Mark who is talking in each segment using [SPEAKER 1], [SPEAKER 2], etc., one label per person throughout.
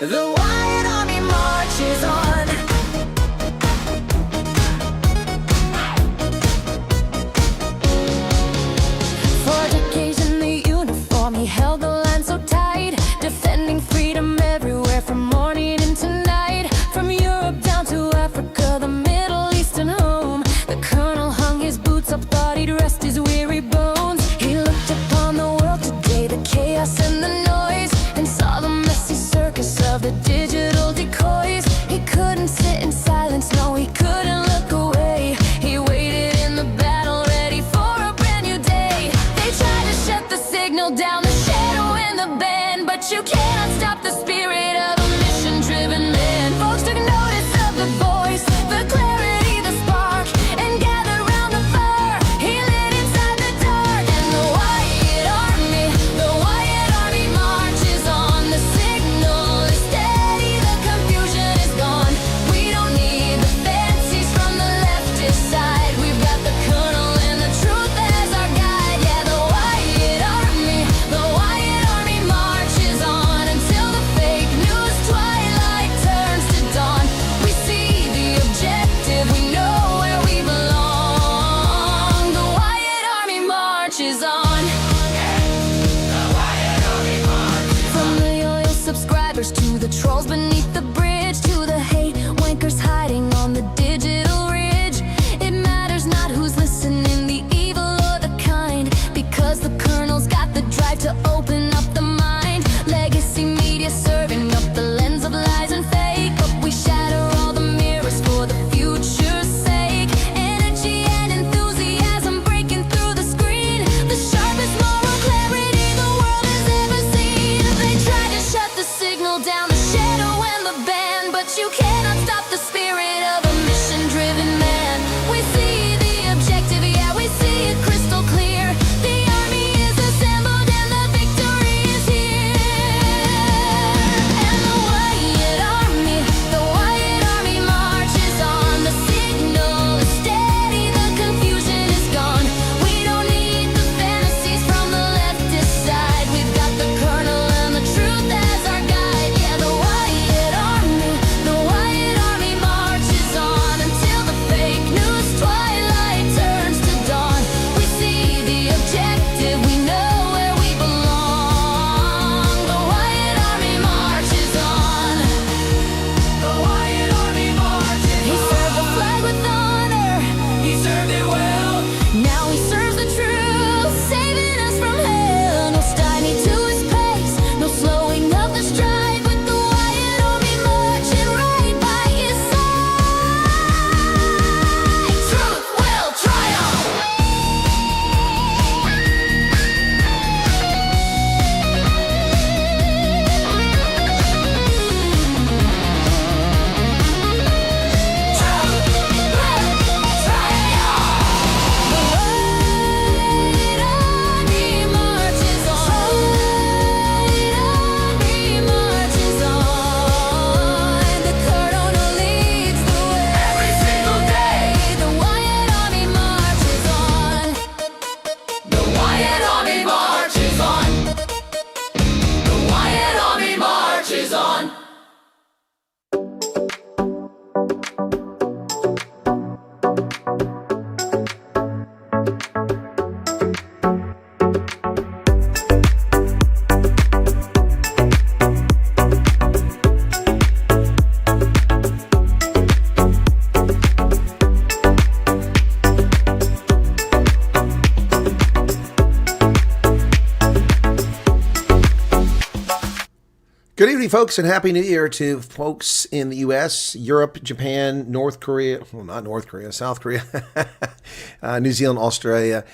[SPEAKER 1] The Wyatt Army marches on. For decades in the uniform, he held the line so tight, defending freedom everywhere from morning into night. From Europe down to Africa, the Middle East and home, the colonel hung his boots up, thought he'd rest his weary bones. He looked upon the world today, the chaos and the noise, and saw the messy circus of the digital decoys. He couldn't sit in silence, no, he couldn't look away. He waited in the battle, ready for a brand new day. They tried to shut the signal down, the shadow and the band, but you cannot stop the spirit of a mission-driven man. Folks took notice of the voice, the clarity, the spark, and gathered round the fire. He lit inside the dark, and the Wyatt Army marches on. The signal is steady, the confusion is gone. We don't need the fancies from the leftist side. We've got the colonel and the truth as our guide. Yeah, the Wyatt Army marches on until the fake news twilight turns to dawn. We see the objective, we know where we belong. The Wyatt Army marches on. From the loyal subscribers to the trolls beneath the bridge, to the hate wankers hiding on the digital ridge. It matters not who's listening, the evil or the kind, because the colonel's got the drive to open up the mind. Legacy media serving up the lens of lies and fake, but we shatter all the mirrors for the future's sake. Energy and enthusiasm breaking through the screen, the sharpest moral clarity the world has ever seen. They tried to shut the signal down, the shadow and the band, but you cannot stop the spirit of a mission-driven man. We see the objective, yeah, we see it crystal clear. The army is assembled and the victory is here. And the Wyatt Army marches on. The signal is steady, the confusion is gone. We don't need the fantasies from the leftist side. We've got the colonel and the truth as our guide. Yeah, the Wyatt Army marches on until the fake news twilight turns to dawn. We see the objective, we know where we belong. The Wyatt Army marches on. The Wyatt Army marches on. He served the flag with honor, he served it well. Now he serves the truth, saving us from hell. No stymie to his pace, no slowing of the stride, with the Wyatt Army marching right by his side. Truth will triumph.
[SPEAKER 2] Good evening, folks, and Happy New Year to folks in the U.S., Europe, Japan, North Korea, well, not North Korea, South Korea, New Zealand, Australia,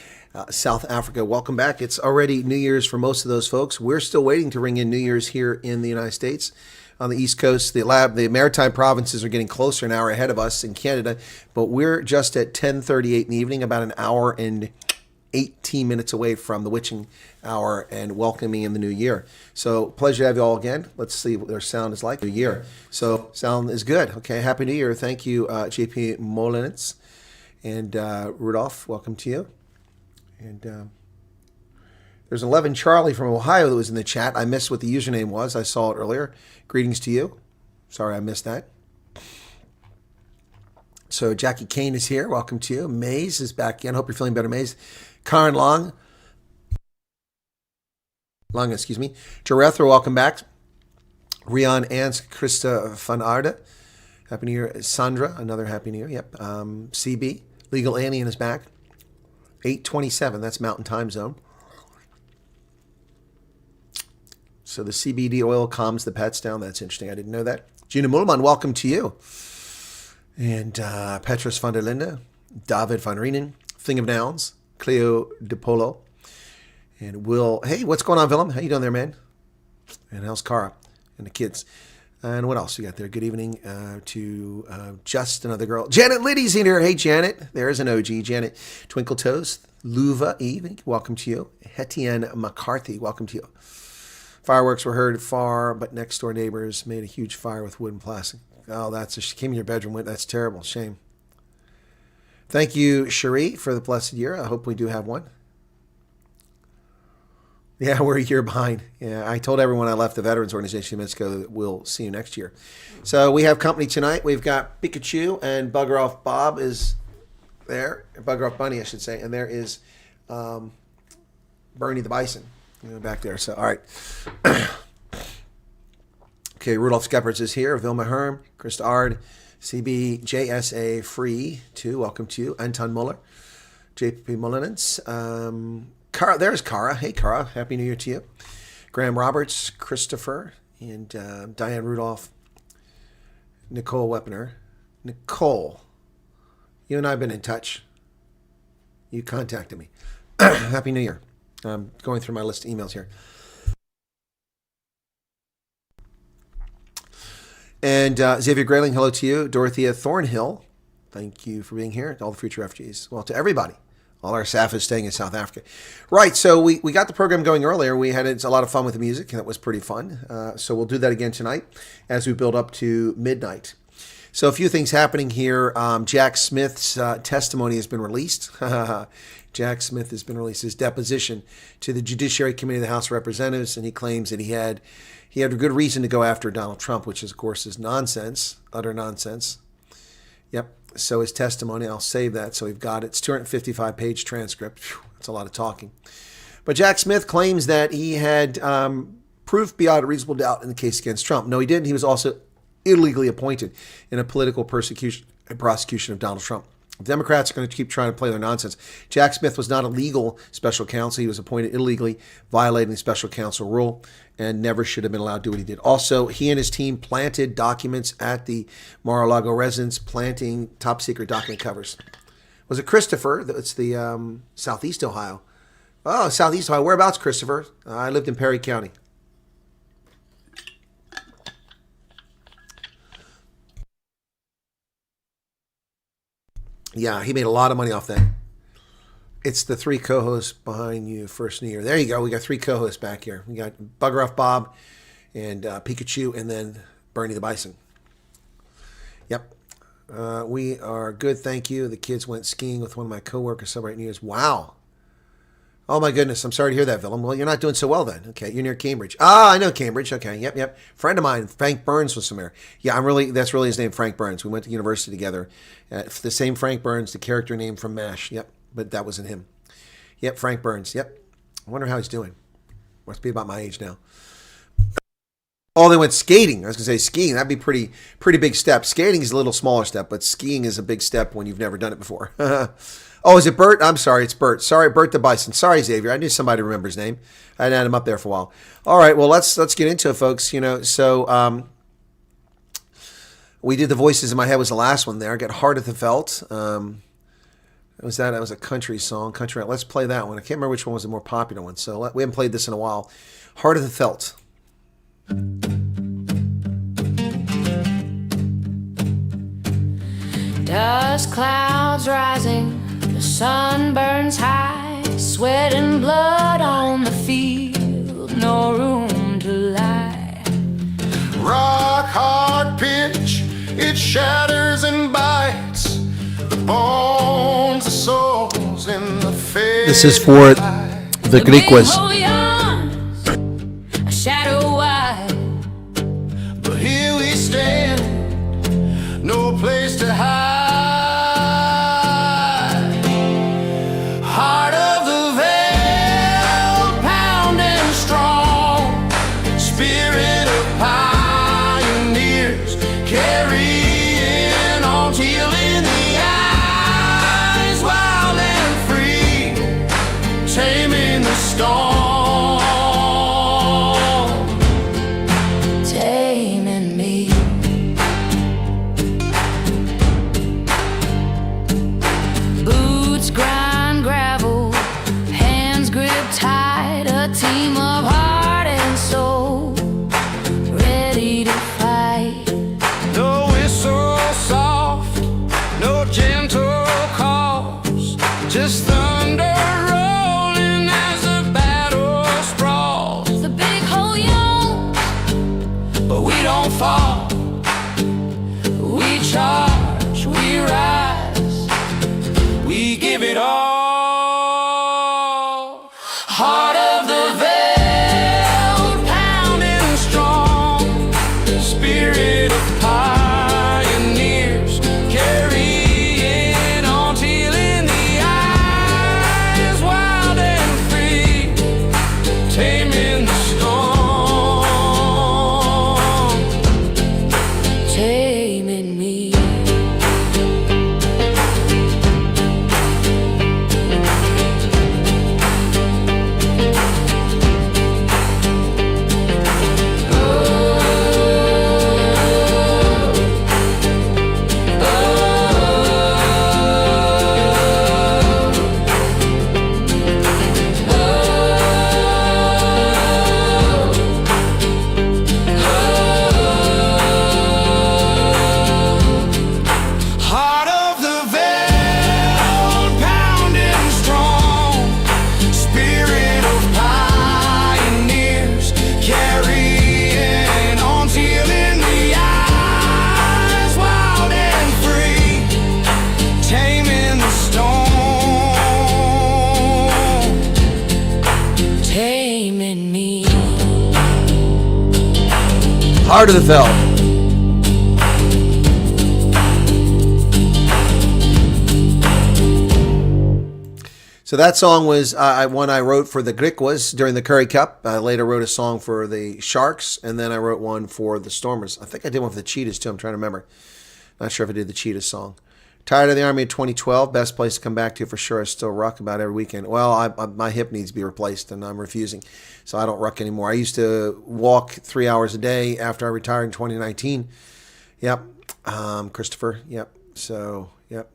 [SPEAKER 2] South Africa. Welcome back. It's already New Year's for most of those folks. We're still waiting to ring in New Year's here in the United States. On the East Coast, the maritime provinces are getting closer, an hour ahead of us in Canada, but we're just at 10:38 in the evening, about an hour and 18 minutes away from the witching hour and welcoming in the new year. So pleasure to have you all again. Let's see what their sound is like. New year. So sound is good. Okay. Happy New Year. Thank you, JP Molinitz and Rudolph. Welcome to you. And There's 11 Charlie from Ohio that was in the chat. I missed what the username was. I saw it earlier. Greetings to you. Sorry I missed that. So Jackie Kane is here. Welcome to you. Maze is back again. Hope you're feeling better, Maze. Karen Long, excuse me. Jarethra, welcome back. Rian Ans, Krista van Aarde. Happy New Year. Sandra, another Happy New Year. Yep. CB, Legal Alien is back. 8:27, that's Mountain Time Zone. So the CBD oil calms the pets down. That's interesting. I didn't know that. Gina Mulman, welcome to you. And Petrus van der Linde, David van Rienen, Thing of Nouns, Cleo DePolo, and Will. Hey, what's going on, Willem? How you doing there, man? And how's Cara and the kids? And what else you got there? Good evening to Just Another Girl. Janet Liddy's in here. Hey, Janet. There's an OG. Janet Twinkle Toes. Luva Eve, welcome to you. Hettienne McCarthy, welcome to you. Fireworks were heard far, but next door neighbors made a huge fire with wood and plastic. Oh, she came in your bedroom. That's terrible. Shame. Thank you, Cherie, for the blessed year. I hope we do have one. Yeah, we're a year behind. Yeah, I told everyone I left the Veterans Organization minutes ago that we'll see you next year. So we have company tonight. We've got Pikachu and Bugger Off Bob is there. Bugger Off Bunny, I should say. And there is Bernie the Bison back there. So, all right. Okay, Rudolph Skepperts is here. Vilma Herm, Krista Ard, CB, JSA Free, too. Welcome to you. Anton Muller, JP Mullins. Cara, there's Cara. Hey, Cara. Happy New Year to you. Graham Roberts, Christopher, and Diane Rudolph, Nicole Weaponer. Nicole, you and I have been in touch. You contacted me. Happy New Year. I'm going through my list of emails here. And Xavier Grayling, hello to you. Dorothea Thornhill, thank you for being here. All the future refugees. Well, to everybody. All our staff is staying in South Africa. Right, so we got the program going earlier. We had a lot of fun with the music, and that was pretty fun. So we'll do that again tonight as we build up to midnight. So a few things happening here. Jack Smith's testimony has been released. Jack Smith has been released, his deposition to the Judiciary Committee of the House of Representatives, and he claims that he had a good reason to go after Donald Trump, which is, of course, is nonsense, utter nonsense. Yep. So his testimony, I'll save that. So we've got it. It's 255-page transcript. Whew, that's a lot of talking. But Jack Smith claims that he had proof beyond a reasonable doubt in the case against Trump. No, he didn't. He was also illegally appointed in a political prosecution of Donald Trump. The Democrats are going to keep trying to play their nonsense. Jack Smith was not a legal special counsel. He was appointed illegally, violating the special counsel rule, and never should have been allowed to do what he did. Also, he and his team planted documents at the Mar-a-Lago residence, planting top-secret document covers. Was it Christopher? It's the Southeast Ohio. Oh, Southeast Ohio. Whereabouts, Christopher? I lived in Perry County. Yeah, he made a lot of money off that. It's the three co-hosts behind you, First New Year. There you go. We got three co-hosts back here. We got Bugger Off Bob and Pikachu, and then Bernie the Bison. Yep. We are good, thank you. The kids went skiing with one of my coworkers celebrating New Year's. Wow. Oh, my goodness. I'm sorry to hear that, Willem. Well, you're not doing so well then. Okay, you're near Cambridge. Ah, I know Cambridge. Okay, yep. Friend of mine, Frank Burns, was from there. Yeah, that's really his name, Frank Burns. We went to university together. The same Frank Burns, the character name from MASH. Yep, but that wasn't him. Yep, Frank Burns. Yep. I wonder how he's doing. Must be about my age now. Oh, they went skating. I was going to say skiing. That'd be pretty big step. Skating is a little smaller step, but skiing is a big step when you've never done it before. Oh, is it Bert? I'm sorry, it's Bert. Sorry, Bert the Bison. Sorry, Xavier. I knew somebody remembers his name. I had him up there for a while. All right, well, let's get into it, folks. So we did the voices in my head was the last one there. I got Heart of the Felt. That was a country song. Country. Let's play that one. I can't remember which one was the more popular one. So we haven't played this in a while. Heart of the Felt.
[SPEAKER 1] Dust clouds rising, the sun burns high, sweat and blood on the field, no room to lie.
[SPEAKER 3] Rock hard pitch, it shatters and bites the bones, the souls in the face.
[SPEAKER 2] This is for The Greek was.
[SPEAKER 1] A shadow wide.
[SPEAKER 3] But here we stand, no place to hide. Heart of the veil, pounding strong. Spirit of pioneers, carrying on till in the eyes, wild and free, taming the storm.
[SPEAKER 1] Taming me. Boots grind gravel, hands grip tight, a team of heart and soul, ready to fight.
[SPEAKER 3] No whistle soft, no gentle calls, just thunder rolling as the battle sprawls.
[SPEAKER 1] The big hole yawns,
[SPEAKER 3] But we don't fall, we charge, we rise, we give it all. Heart of the veil, pounding strong. Spirit of pioneers, carrying on till in the eyes, wild and free, taming the storm.
[SPEAKER 1] taming me.
[SPEAKER 3] Heart of the veil, pounding strong. Spirit of pioneers, carrying on till in the eyes, wild and free, taming the storm.
[SPEAKER 1] Taming me.
[SPEAKER 2] Heart of the Veil. So that song was one I wrote for the Griquas during the Curry Cup. I later wrote a song for the Sharks, and then I wrote one for the Stormers. I think I did one for the Cheetahs too. I'm trying to remember. Not sure if I did the Cheetahs song. Tired of the Army in 2012. Best place to come back to for sure. I still ruck about every weekend. Well, my hip needs to be replaced, and I'm refusing. So I don't ruck anymore. I used to walk 3 hours a day after I retired in 2019. Yep. Christopher. Yep. So, yep.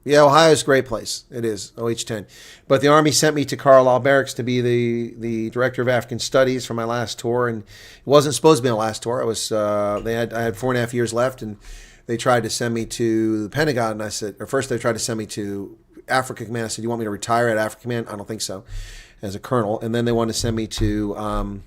[SPEAKER 2] Yeah, Ohio's a great place. It is, OH-10. But the Army sent me to Carlisle Barracks to be the director of African Studies for my last tour, and it wasn't supposed to be my last tour. I had 4.5 years left, and they tried to send me to the Pentagon, and I said, or first they tried to send me to Africa Command. I said, you want me to retire at Africa Command? I don't think so, as a colonel. And then they wanted to send me to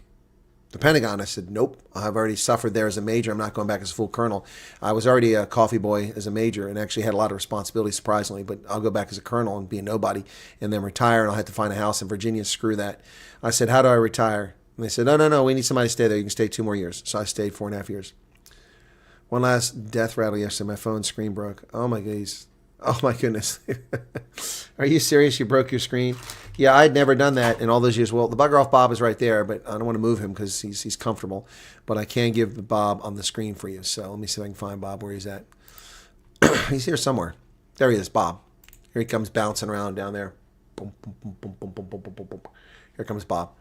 [SPEAKER 2] the Pentagon. I said, nope, I've already suffered there as a major. I'm not going back as a full colonel. I was already a coffee boy as a major and actually had a lot of responsibility, surprisingly, but I'll go back as a colonel and be a nobody and then retire, and I'll have to find a house in Virginia. Screw that. I said, how do I retire? And they said, no, we need somebody to stay there. You can stay 2 more years. So I stayed 4.5 years. One last death rattle yesterday. My phone screen broke. Oh my goodness. Oh my goodness. Are you serious? You broke your screen? Yeah, I'd never done that in all those years. Well, the bugger off Bob is right there, but I don't want to move him because he's comfortable. But I can give Bob on the screen for you. So let me see if I can find Bob where he's at. He's here somewhere. There he is, Bob. Here he comes bouncing around down there. Boom, boom, boom, boom, boom, boom, boom, boom, boom. Here comes Bob.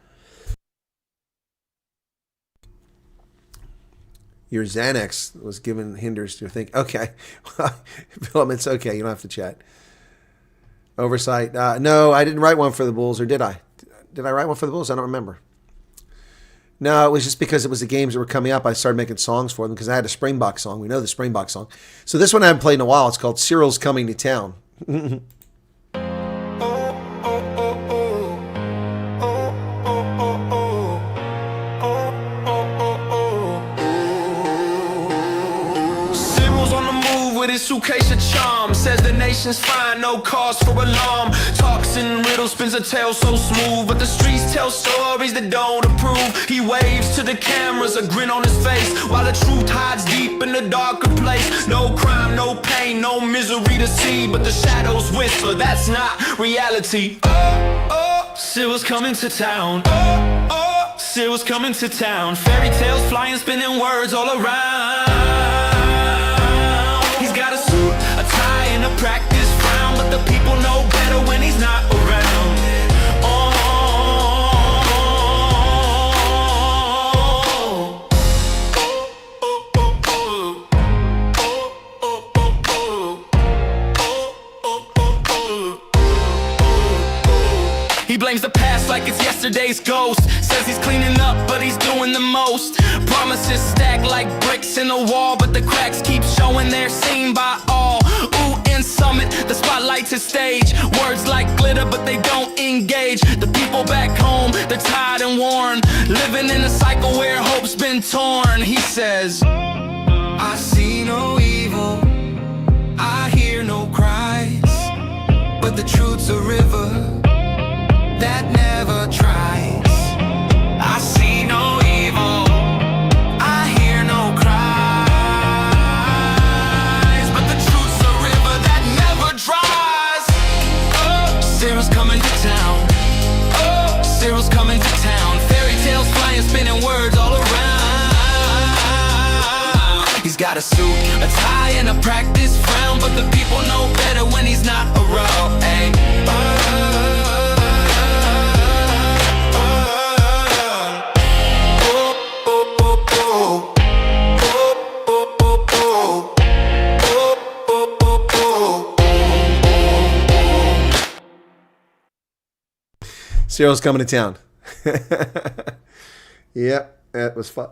[SPEAKER 2] Your Xanax was given hinders to think. Okay. Philip, it's okay. You don't have to chat. Oversight. No, I didn't write one for the Bulls, or did I? Did I write one for the Bulls? I don't remember. No, it was just because it was the games that were coming up. I started making songs for them because I had a Springbok song. We know the Springbok song. So this one I haven't played in a while. It's called Cyril's Coming to Town.
[SPEAKER 3] Cyril's on the move with his suitcase of charm. Says the name explanations fine, no cause for alarm. Talks in riddles, spins a tale so smooth, but the streets tell stories that don't approve. He waves to the cameras, a grin on his face, while the truth hides deep in the darker place. No crime, no pain, no misery to see, but the shadows whisper, that's not reality. Oh, oh, Cyril's coming to town. Oh, oh, Cyril's coming to town. Fairy tales flying, spinning words all around. He's got a suit, a tie, and a practice frown, but the people know better when he's not around. Oh, he blames the past like it's yesterday's ghost. Says he's cleaning up, but he's doing the most. Promises stack like bricks in a wall, but the cracks keep showing they're seen by all. Ooh, in Summit, the spotlight's his stage. Words like glitter, but they don't engage. The people back home, they're tired and worn, living in a cycle where hope's been torn. He says, I see no evil, I hear no cries, but the truth's a river that never tries. I see no evil, I hear no cries, but the truth's a river that never dries. Oh, Cyril's coming to town. Oh, Cyril's coming to town. Fairy tales flying, spinning words all around. He's got a suit, a tie, and a practice frown, but the people know better when he's not around. Ay.
[SPEAKER 2] Cyril's coming to town. Yep, that was fun.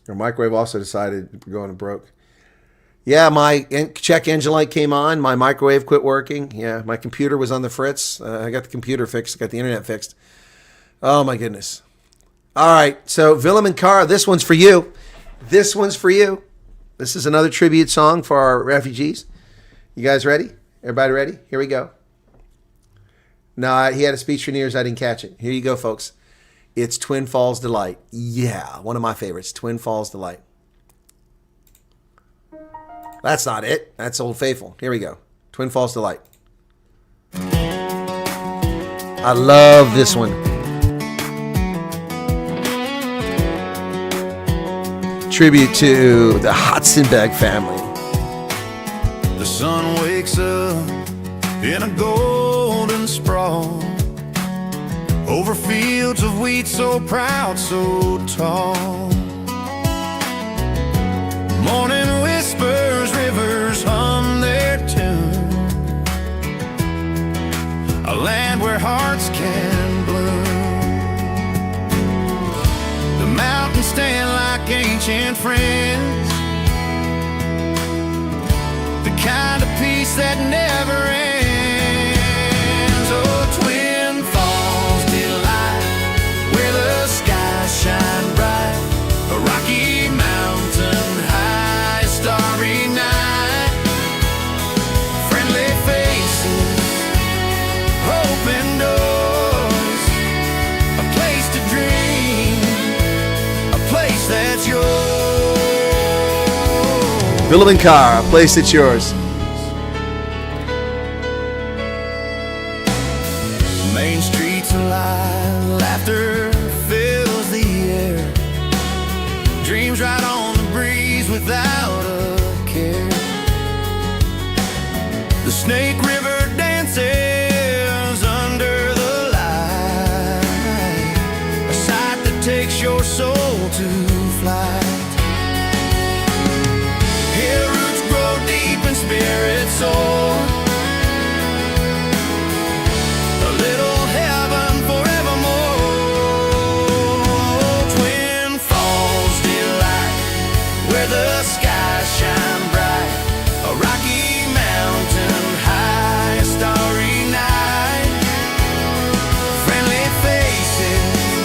[SPEAKER 2] Our microwave also decided we're going broke. Yeah, my check engine light came on. My microwave quit working. Yeah, my computer was on the fritz. I got the computer fixed. I got the internet fixed. Oh, my goodness. All right, so Willem and Cara, this one's for you. This one's for you. This is another tribute song for our refugees. You guys ready? Everybody ready? Here we go. No, he had a speech for New Year's. I didn't catch it. Here you go, folks. It's Twin Falls Delight. Yeah, one of my favorites. Twin Falls Delight. That's not it. That's Old Faithful. Here we go. Twin Falls Delight. I love this one. Tribute to the Hotzenberg family.
[SPEAKER 3] The sun wakes up in a golden sprawl over fields of wheat so proud, so tall. Morning whispers, rivers hum their tune. A land where hearts can bloom. The mountains stand like ancient friends, the kind of peace that never ends. Oh, Twin Falls Delight, where the skies shine bright, a rocky mountain high, starry night, friendly faces, open doors, a place to dream, a place that's yours.
[SPEAKER 2] Willem and Cara, a place that's yours.
[SPEAKER 3] Main streets alive, laughter fills the air, dreams right on the breeze without a care. The Snake River dances under the light, a sight that takes your soul to flight. Here roots grow deep and spirits soar, a little heaven forevermore. Twin Falls Delight, where the skies shine bright, a rocky mountain high, a starry night, friendly faces,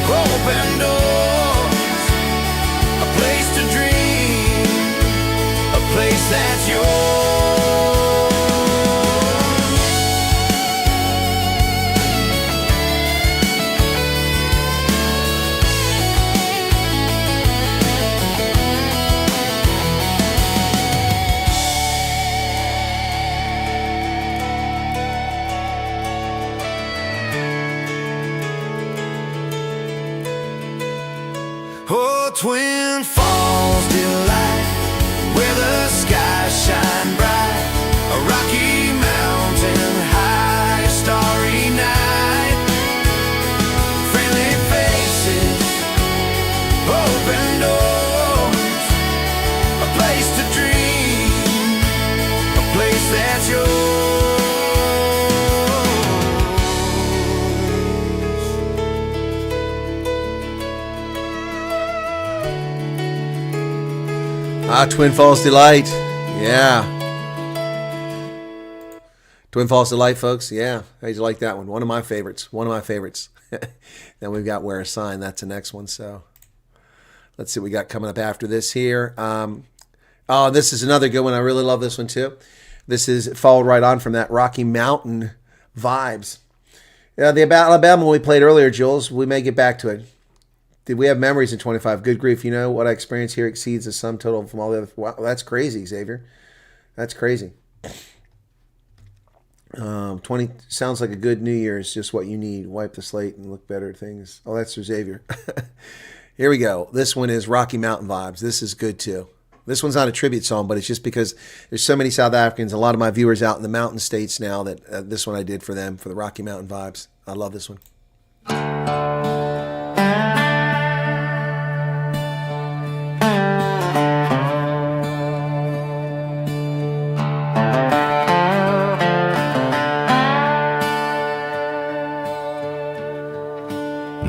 [SPEAKER 3] open doors, a place to dream.
[SPEAKER 4] Twin Falls delight, where the skies shine bright, a Rocky Mountain high, starry night, friendly faces, open doors, a place to dream, a place that's yours.
[SPEAKER 2] Twin Falls Delight. Yeah. Twin Falls Delight, folks. Yeah. How'd you like that one? One of my favorites. One of my favorites. Then we've got Wear a Sign. That's the next one. So let's see what we got coming up after this here. Oh, this is another good one. I really love this one too. This is followed right on from that Rocky Mountain vibes. Yeah, the Alabama one we played earlier, Jules. We may get back to it. Did we have memories in 25? Good grief. You know, what I experienced here exceeds the sum total from all the other. Wow, that's crazy, Xavier. That's crazy. 20 sounds like a good New Year's, just what you need. Wipe the slate and look better at things. Oh, that's for Xavier. Here we go. This one is Rocky Mountain vibes. This is good too. This one's not a tribute song, but it's just because there's so many South Africans, a lot of my viewers out in the mountain states now, that this one I did for them, for the Rocky Mountain vibes. I love this one.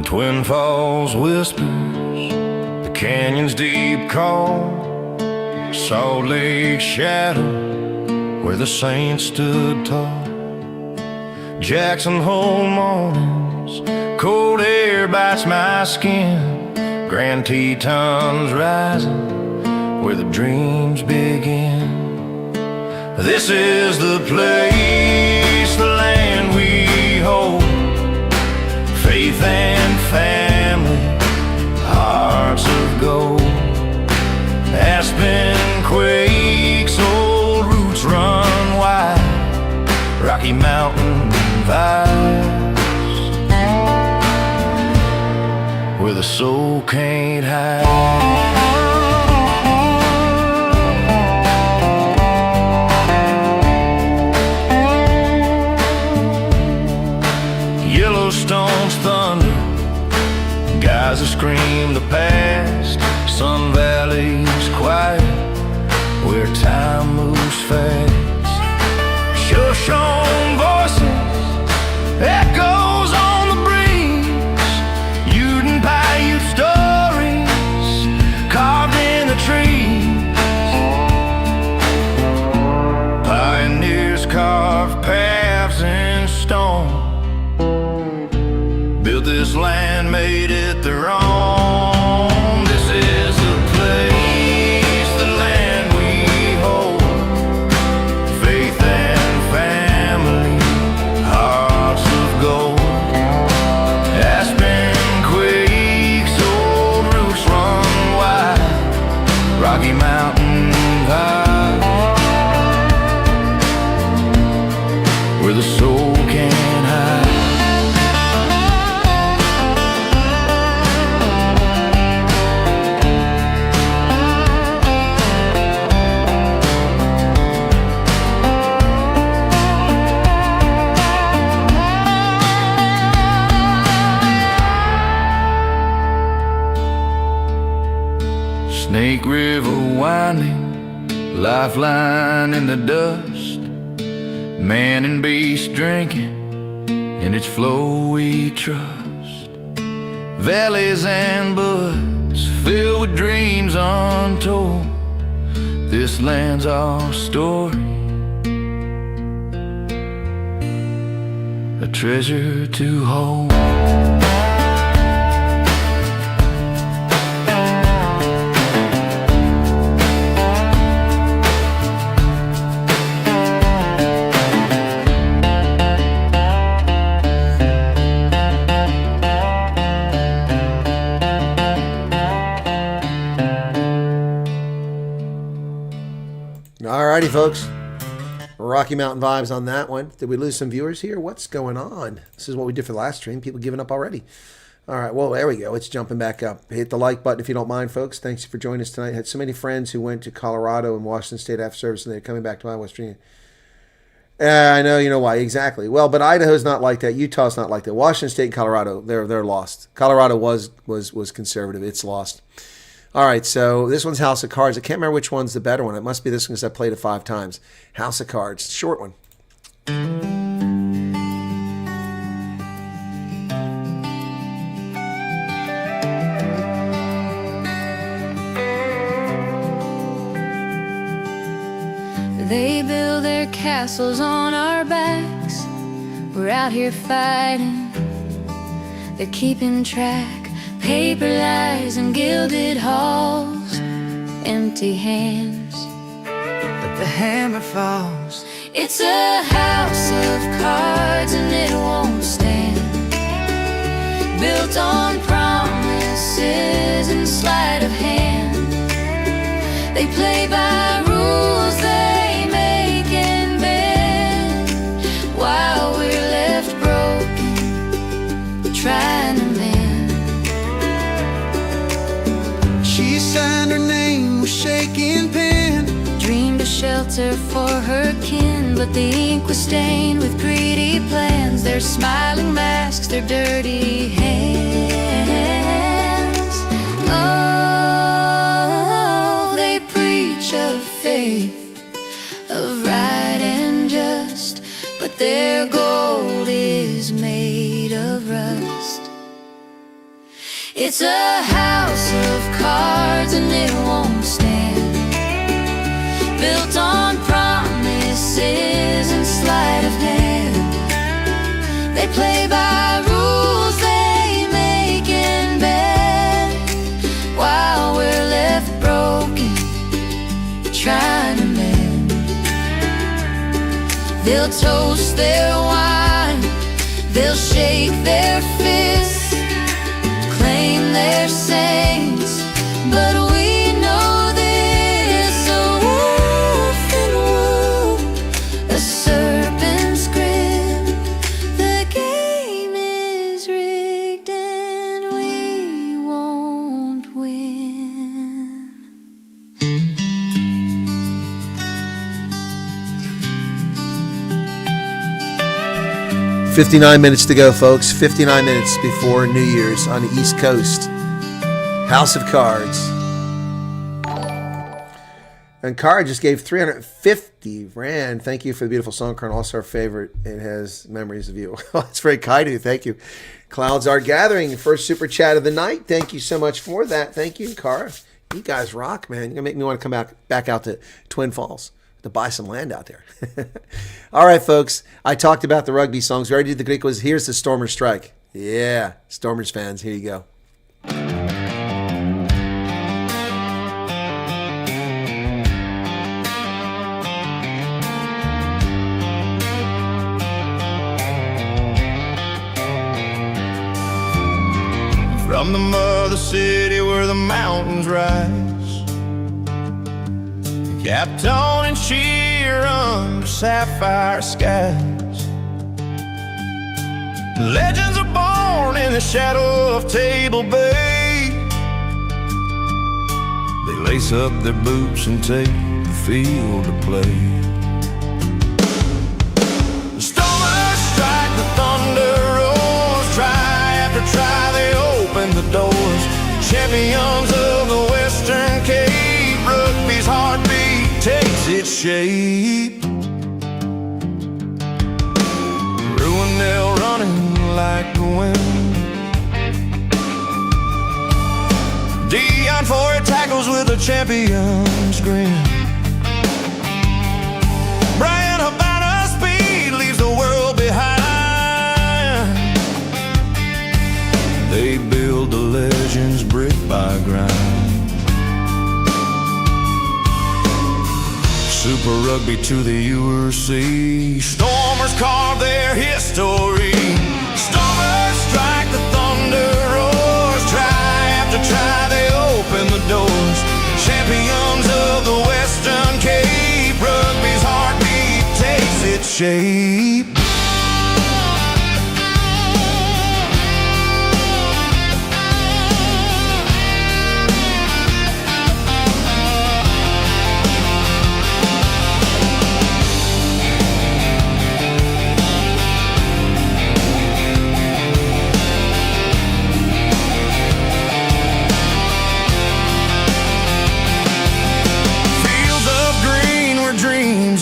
[SPEAKER 4] Twin Falls whispers, the canyon's deep call, Salt Lake shadow, where the saints stood tall. Jackson Hole mornings, cold air bites my skin, Grand Tetons rising, where the dreams begin. This is the place, the land we hold, faith and family, hearts of gold. Aspen quakes, old roots run wide, Rocky Mountain vibes, where the soul can't hide. Yellowstone's thunder, guys that scream the past, Sun Valley's quiet, where time moves fast. Shoshone voices, echoes on the breeze, Ute and Paiute stories carved in the trees. Pioneers carved paths in stone, built this land, made it their own. This is the place, the land we hold, faith and family, hearts of gold. Aspen quakes, old roots run wide, Rocky Mountain vibes, where the soul can't hide. Snake River winding, lifeline in the dust, man and beast drinking, in its flow we trust. Valleys and buds filled with dreams untold, this land's our story, a treasure to hold.
[SPEAKER 2] Alrighty, folks. Rocky Mountain vibes on that one. Did we lose some viewers here? What's going on? This is what we did for the last stream. People giving up already. All right, well, there we go. It's jumping back up. Hit the like button if you don't mind, folks. Thanks for joining us tonight. I had so many friends who went to Colorado and Washington State after service, and they're coming back to Iowa Stream. I know, you know why, exactly. Well, but Idaho's not like that. Utah's not like that. Washington State and Colorado, they're lost. Colorado was conservative. It's lost. All right, so this one's House of Cards. I can't remember which one's the better one. It must be this one because I played it 5 times. House of Cards, short one.
[SPEAKER 1] They build their castles on our backs. We're out here fighting. They're keeping track. Paper lies and gilded halls. Empty hands, but the hammer falls. It's a house of cards and it won't stand. Built on promises and sleight of hand. They play by rules they make and bend, while we're left broken, trying to mend.
[SPEAKER 5] She signed her name with shaking pen.
[SPEAKER 1] Dreamed a shelter for her kin, but the ink was stained with greedy plans. Their smiling masks, their dirty hands. Oh, they preach of faith, of right and just, but their gold is made of rust. It's a house of cards and it won't stand. Built on promises and sleight of hand. They play by rules they make and bend, while we're left broken, trying to mend. They'll toast their wine, they'll shake their fists, claim their saints, but we know this: a wolf in wool, a serpent's grip. The game is rigged and we won't win.
[SPEAKER 2] 59 minutes to go, folks. 59 minutes before New Year's on the East Coast. House of Cards. And Cara just gave 350 Rand. Thank you for the beautiful song, Colonel. Also our favorite. It has memories of you. That's very kind of you. Thank you. Clouds are gathering. First super chat of the night. Thank you so much for that. Thank you, Cara. You guys rock, man. You're going to make me want to come back out to Twin Falls to buy some land out there. All right, folks. I talked about the rugby songs. We already did the Greek ones. Here's the Stormers Strike. Yeah, Stormers fans. Here you go.
[SPEAKER 4] From the mother city where the mountains rise, capped on and sheer under sapphire skies. Legends are born in the shadow of Table Bay. They lace up their boots and take the field to play. The Stormers strike, the thunder roars. Try after try they open the doors. Champions of the Western Cape, rugby's heartbeat takes its shape. Ruinell running like the wind. Dion for it tackles with a champion's grin. Brian Habana speed leaves the world behind. They build the legends brick by grind. Super Rugby to the URC. Stormers carve their history. Stormers strike, the thunder roars. Try after try they open the doors. Champions of the Western Cape, rugby's heartbeat takes its shape.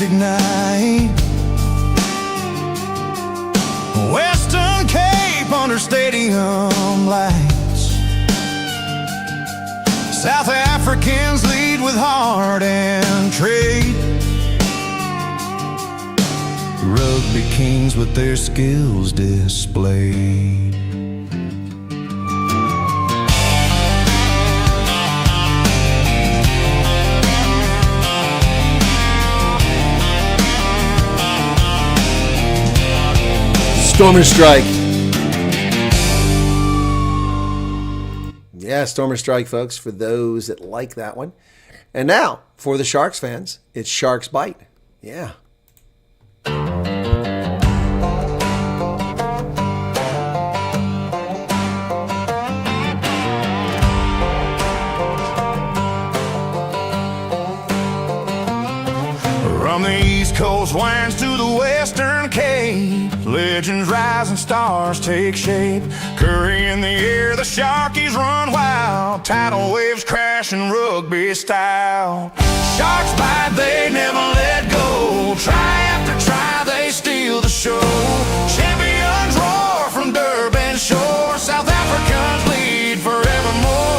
[SPEAKER 5] ignite. Western Cape under stadium lights. South Africans lead with heart and trade. Rugby kings with their skills displayed.
[SPEAKER 2] Storm and Strike. Yeah, Storm and Strike, folks, for those that like that one. And now, for the Sharks fans, it's Sharks Bite. Yeah.
[SPEAKER 5] From the East Coast winds to the Western Cape, legends rise and stars take shape. Curry in the air, the Sharkies run wild. Tidal waves crashing rugby style. Sharks bite, they never let go. Try after try, they steal the show. Champions roar from Durban shore. South Africans lead forevermore.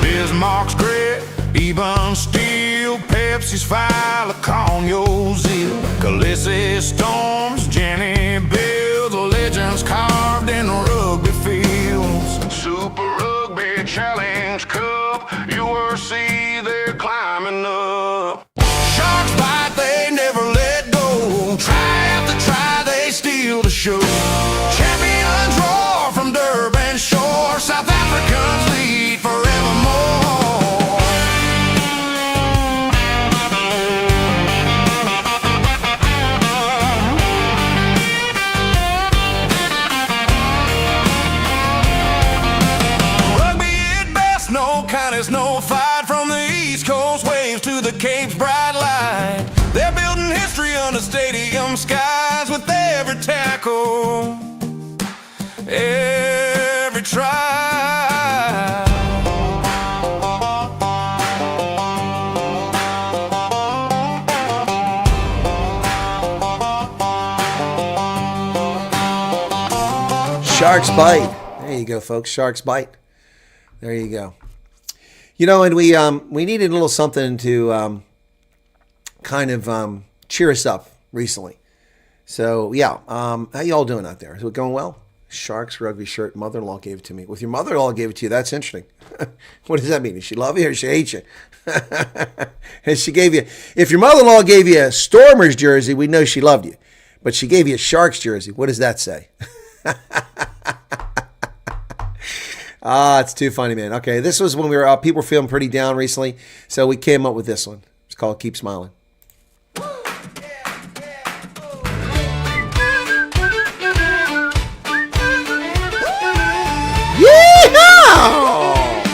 [SPEAKER 5] Bismarck's grit, even steel, Pepsi's fire, colonial zeal. Khaleesi's storms, Jenny builds, legends carved in rugby fields. Super Rugby Challenge Cup, URC, they're climbing up. Sharks bite, they never let go. Try after try, they steal the show. Champions roar from Durban shore. South Africans lead forevermore. There's no fight from the East Coast waves to the Cape's bright light. They're building history under stadium skies with every tackle, every try.
[SPEAKER 2] Sharks Bite. There you go, folks. Sharks Bite. There you go. You know, and we needed a little something to kind of cheer us up recently. So, yeah, how y'all doing out there? Is it going well? Sharks rugby shirt. Mother-in-law gave it to me. With your mother-in-law gave it to you, that's interesting. What does that mean? Does she love you or does she hate you? And she gave you, if your mother-in-law gave you a Stormers jersey, we know she loved you. But she gave you a Sharks jersey. What does that say? It's too funny, man. Okay, this was when we were people were feeling pretty down recently, so we came up with this one. It's called Keep Smiling. Yeehaw!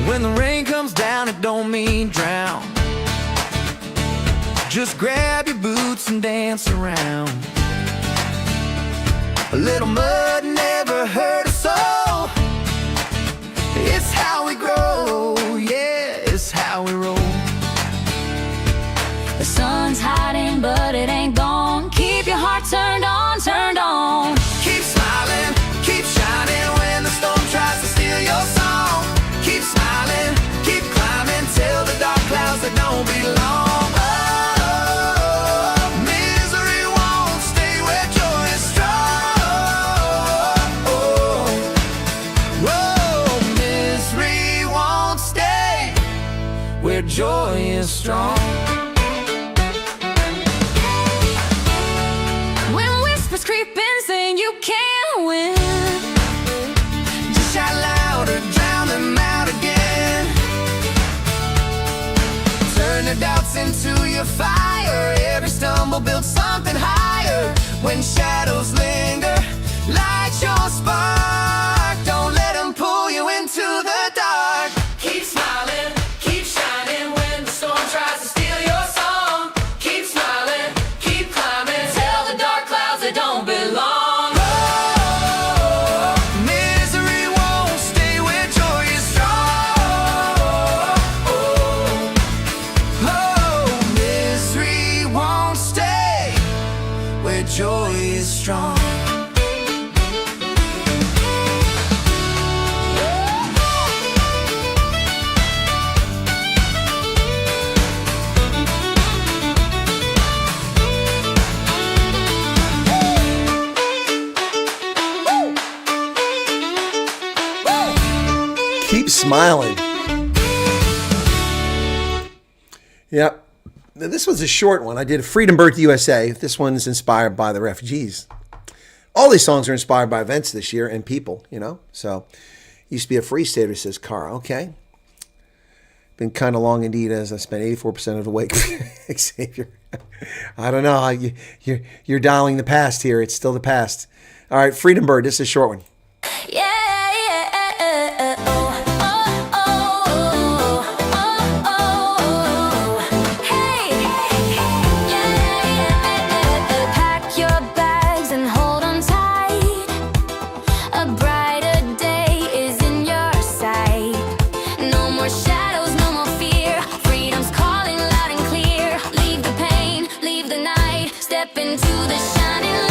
[SPEAKER 3] When the rain comes down, it don't mean drown. Just grab your boots and dance around. A little mud never hurt us so. It's how we grow, yeah, it's how we roll.
[SPEAKER 1] The sun's hiding, but it ain't gone. Keep your heart turned on, turned on.
[SPEAKER 3] Keep smiling, keep shining when the storm tries to steal your song. Keep smiling, keep climbing till the dark clouds that don't belong. Joy is strong.
[SPEAKER 1] When whispers creep in saying you can't win,
[SPEAKER 3] just shout louder, drown them out again. Turn your doubts into your fire. Every stumble builds something higher. When shadows linger, light your spark. Don't let them pull you into the dark. Keep smiling, keep shining when the storm tries to steal your song. Keep smiling, keep climbing. where joy is strong.
[SPEAKER 2] Keep smiling. Yep. Now, this was a short one. I did Freedom Birth USA. This one's inspired by the refugees. All these songs are inspired by events this year and people, you know. So, used to be a free stater, says Carl. Okay. Been kind of long indeed, as I spent 84% of the week. Xavier. I don't know. You're dialing the past here. It's still the past. All right, Freedom Bird. This is a short one.
[SPEAKER 1] Yeah, yeah, oh, oh, oh, oh, oh, oh. Hey, yeah, pack your bags and hold on tight. A brighter day is in your sight. No more shadows, no more fear. Freedom's calling loud and clear. Leave the pain, leave the night. Step into the shining light.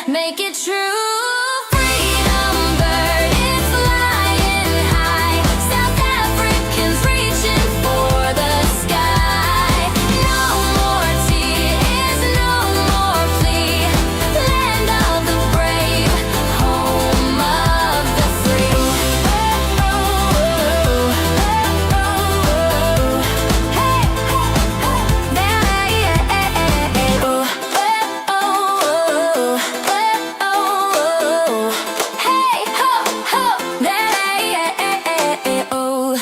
[SPEAKER 1] Make it true. Freedom bird, it's flying high. South Africans reaching for the sky. No more tears, no more plea. Land of the brave, home of the free. Oh, oh, oh, oh, hey, yeah, oh, oh, oh.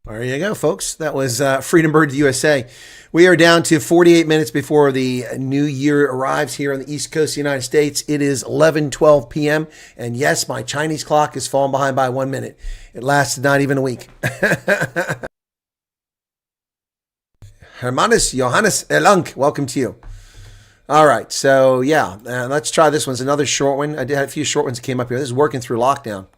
[SPEAKER 2] There you go, folks. That was Freedom Bird USA. We are down to 48 minutes before the new year arrives here on the East Coast of the United States. It is 11:12 p.m. And yes, my Chinese clock is falling behind by 1 minute. It lasted not even a week. Hermanus Johannes Elunk, welcome to you. All right, so yeah, let's try this one. It's another short one. I did have a few short ones that came up here. This is working through lockdown.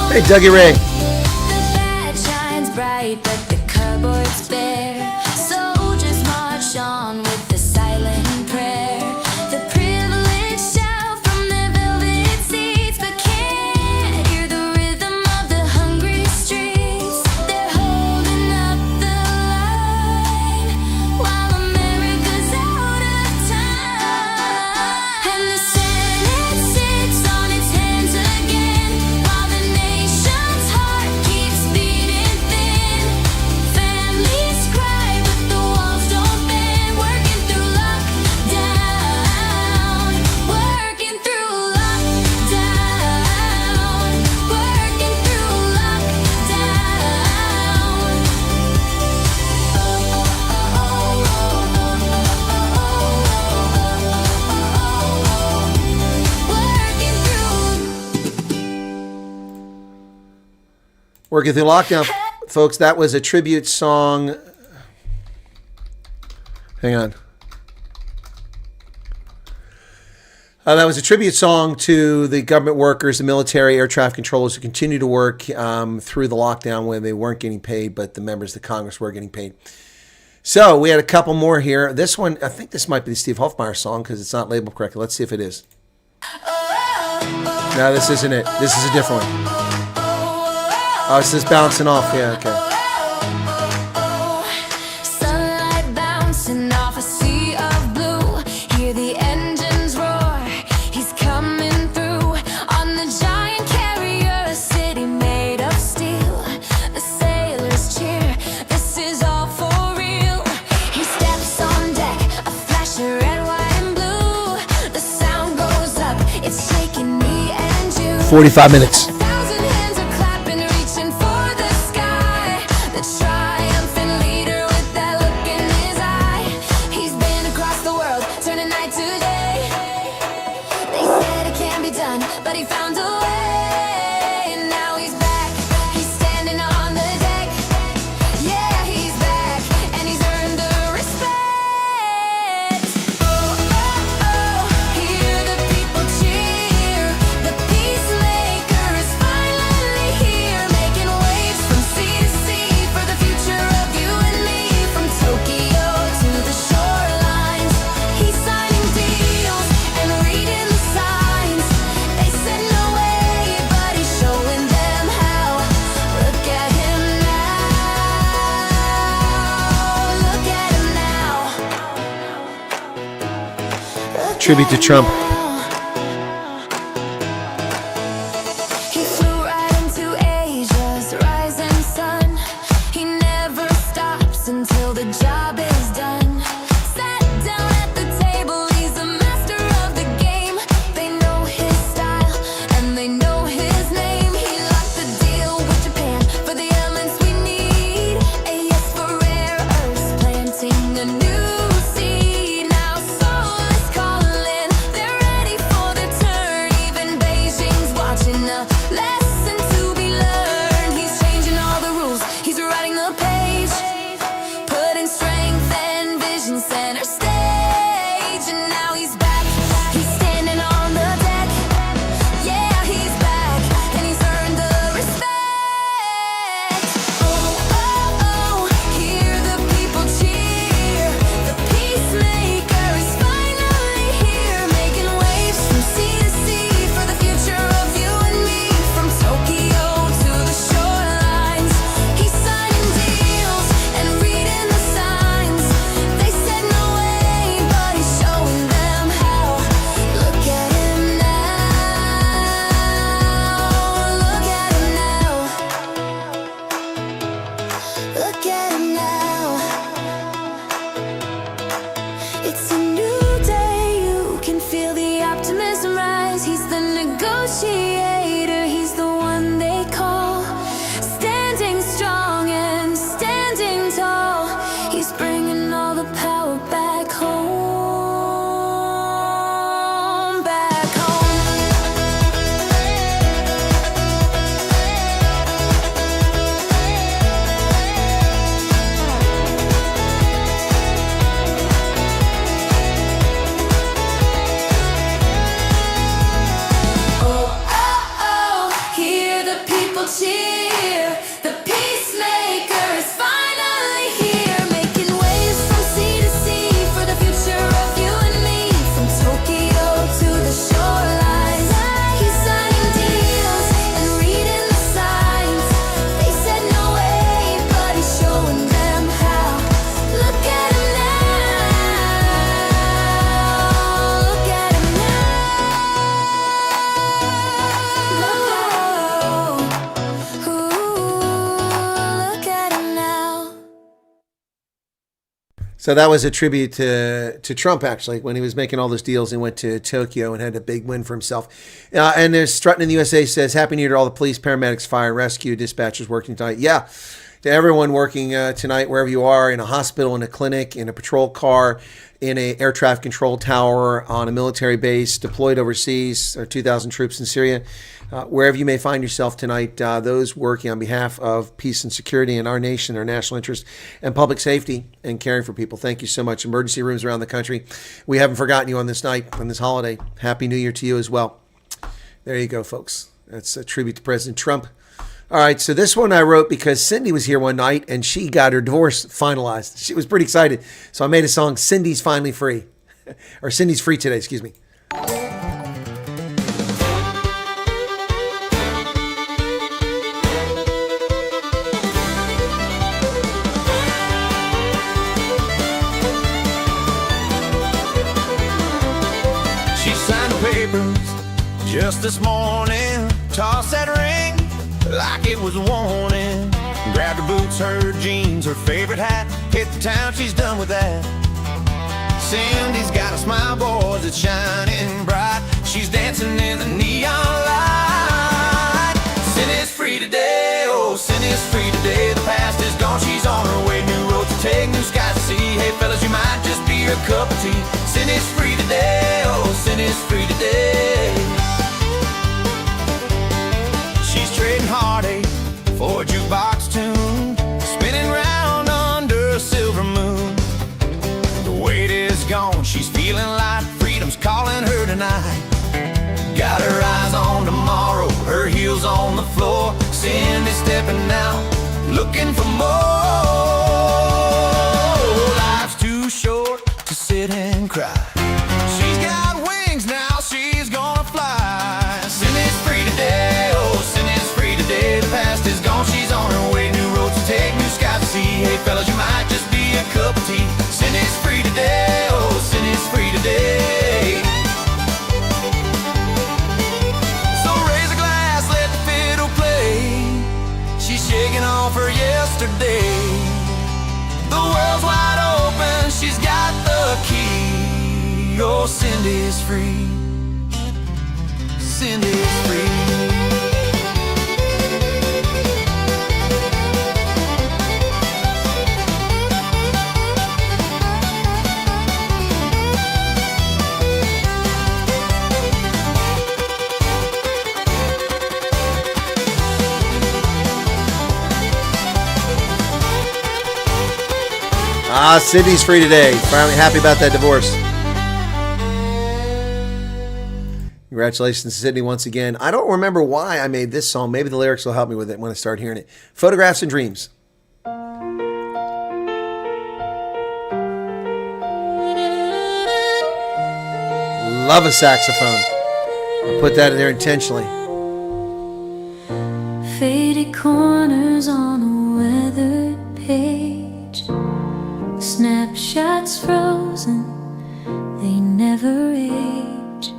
[SPEAKER 2] Hey, Dougie Ray.
[SPEAKER 1] The light shines bright, but the cupboard's bare. Soldiers march on with the silent prayer. The privileged shout from their velvet seats, but can't hear the rhythm of the hungry streets. They're holding up the line while America's out of time. And the Senate sits on its hands again while the nation's heart keeps beating thin. Families cry, but the walls don't bend. Working through lockdown, working through lockdown, working through lockdown.
[SPEAKER 2] Working through lockdown. Folks, that was a tribute song. Hang on. That was a tribute song to the government workers, the military, air traffic controllers who continue to work through the lockdown when they weren't getting paid, but the members of the Congress were getting paid. So we had a couple more here. This one, I think this might be the Steve Hofmeyer song because it's not labeled correctly. Let's see if it is. No, this isn't it. This is a different one. Oh, it's just bouncing off. Yeah, okay.
[SPEAKER 1] Sunlight bouncing off a sea of blue. Hear the engines roar. He's coming through on the giant carrier, a city made of steel. The sailors cheer. This is all for real. He steps on deck, a flash of red, white, and blue. The sound goes up. It's shaking me and you.
[SPEAKER 2] 45 minutes. Tribute to Trump.
[SPEAKER 1] He flew right into Asia's rising sun. He never stops until the job is done. Sat down at the table, he's the master of the game. They know his style and they know his name. He locked the deal with Japan for the elements we need. A yes for rare earths, planting a new seed. Now soul is calling, they're ready for their turn. Even Beijing's watching, a lesson to be learned. He's changing all the rules, he's writing the page, putting strength and vision center stage. And now he's back, he's standing on the deck. Yeah, he's back, and he's earned the respect. Oh, oh, oh, hear the people cheer. The peacemaker is finally here, making waves from sea to sea for the future of you and me. From Tokyo to the shorelines, he's signing deals and reading the signs. They said no way, but he's showing them how. Look at him now. Look at him now. Look at him now. It's a new day, you can feel the optimism rise. He's the negotiator, he's the one they call. Standing strong and standing tall, he's bringing all the power back home. Back home. Oh, oh, oh, hear the people cheer. The peacemaker is finally here, making waves from sea to sea for the future of you and me. From Tokyo to the shorelines, he's signing deals and reading the signs. They said no way, but he's showing them how. Look at him now. Look at him now. Look at him now.
[SPEAKER 2] So that was a tribute to Trump, actually, when he was making all those deals and went to Tokyo and had a big win for himself. And there's Strutting in the USA says, Happy New Year to all the police, paramedics, fire and rescue, dispatchers working tonight. Yeah, to everyone working tonight, wherever you are, in a hospital, in a clinic, in a patrol car, in a air traffic control tower on a military base, deployed overseas, or 2,000 troops in Syria. Wherever you may find yourself tonight, those working on behalf of peace and security in our nation, our national interest, and public safety, and caring for people, thank you so much. Emergency rooms around the country, we haven't forgotten you on this night, on this holiday. Happy New Year to you as well. There you go, folks. That's a tribute to President Trump. All right, so this one I wrote because Cindy was here one night and she got her divorce finalized. She was pretty excited. So I made a song, Cindy's Finally Free. Or Cindy's Free Today, excuse me.
[SPEAKER 5] She signed the papers just this morning, tossed that ring like it was a warning. Grabbed her boots, her jeans, her favorite hat, hit the town, she's done with that. Cindy's got a smile, boys, that's shining bright. She's dancing in the neon light. Cindy's free today, oh, Cindy's free today. The past is gone, she's on her way. New roads to take, new skies to see. Hey fellas, you might just be her cup of tea. Cindy's free today, oh, Cindy's free today. She's trading heartache for a jukebox tune, spinning round under a silver moon. The weight is gone, she's feeling light, freedom's calling her tonight. Got her eyes on tomorrow, her heels on the floor. Cindy stepping out, looking for more. Life's too short to sit and cry. She's got wings now, she's gonna fly. Cindy's free today, oh, Cindy's free today. The past is gone, she's on her way. New roads to take, new skies to see. Hey fellas, you might just be a cup of tea. Cindy's free today, oh, Cindy's free today. So raise a glass, let the fiddle play. She's shaking off her yesterday. The world's wide open, she's got the key. Oh, Cindy's free. Cindy's free.
[SPEAKER 2] Cindy's free today. Finally happy about that divorce. Congratulations to Sydney once again. I don't remember why I made this song. Maybe the lyrics will help me with it when I start hearing it. Photographs and Dreams. Love a saxophone. I put that in there intentionally.
[SPEAKER 1] Faded corners on a weathered page. Snapshots frozen, they never age.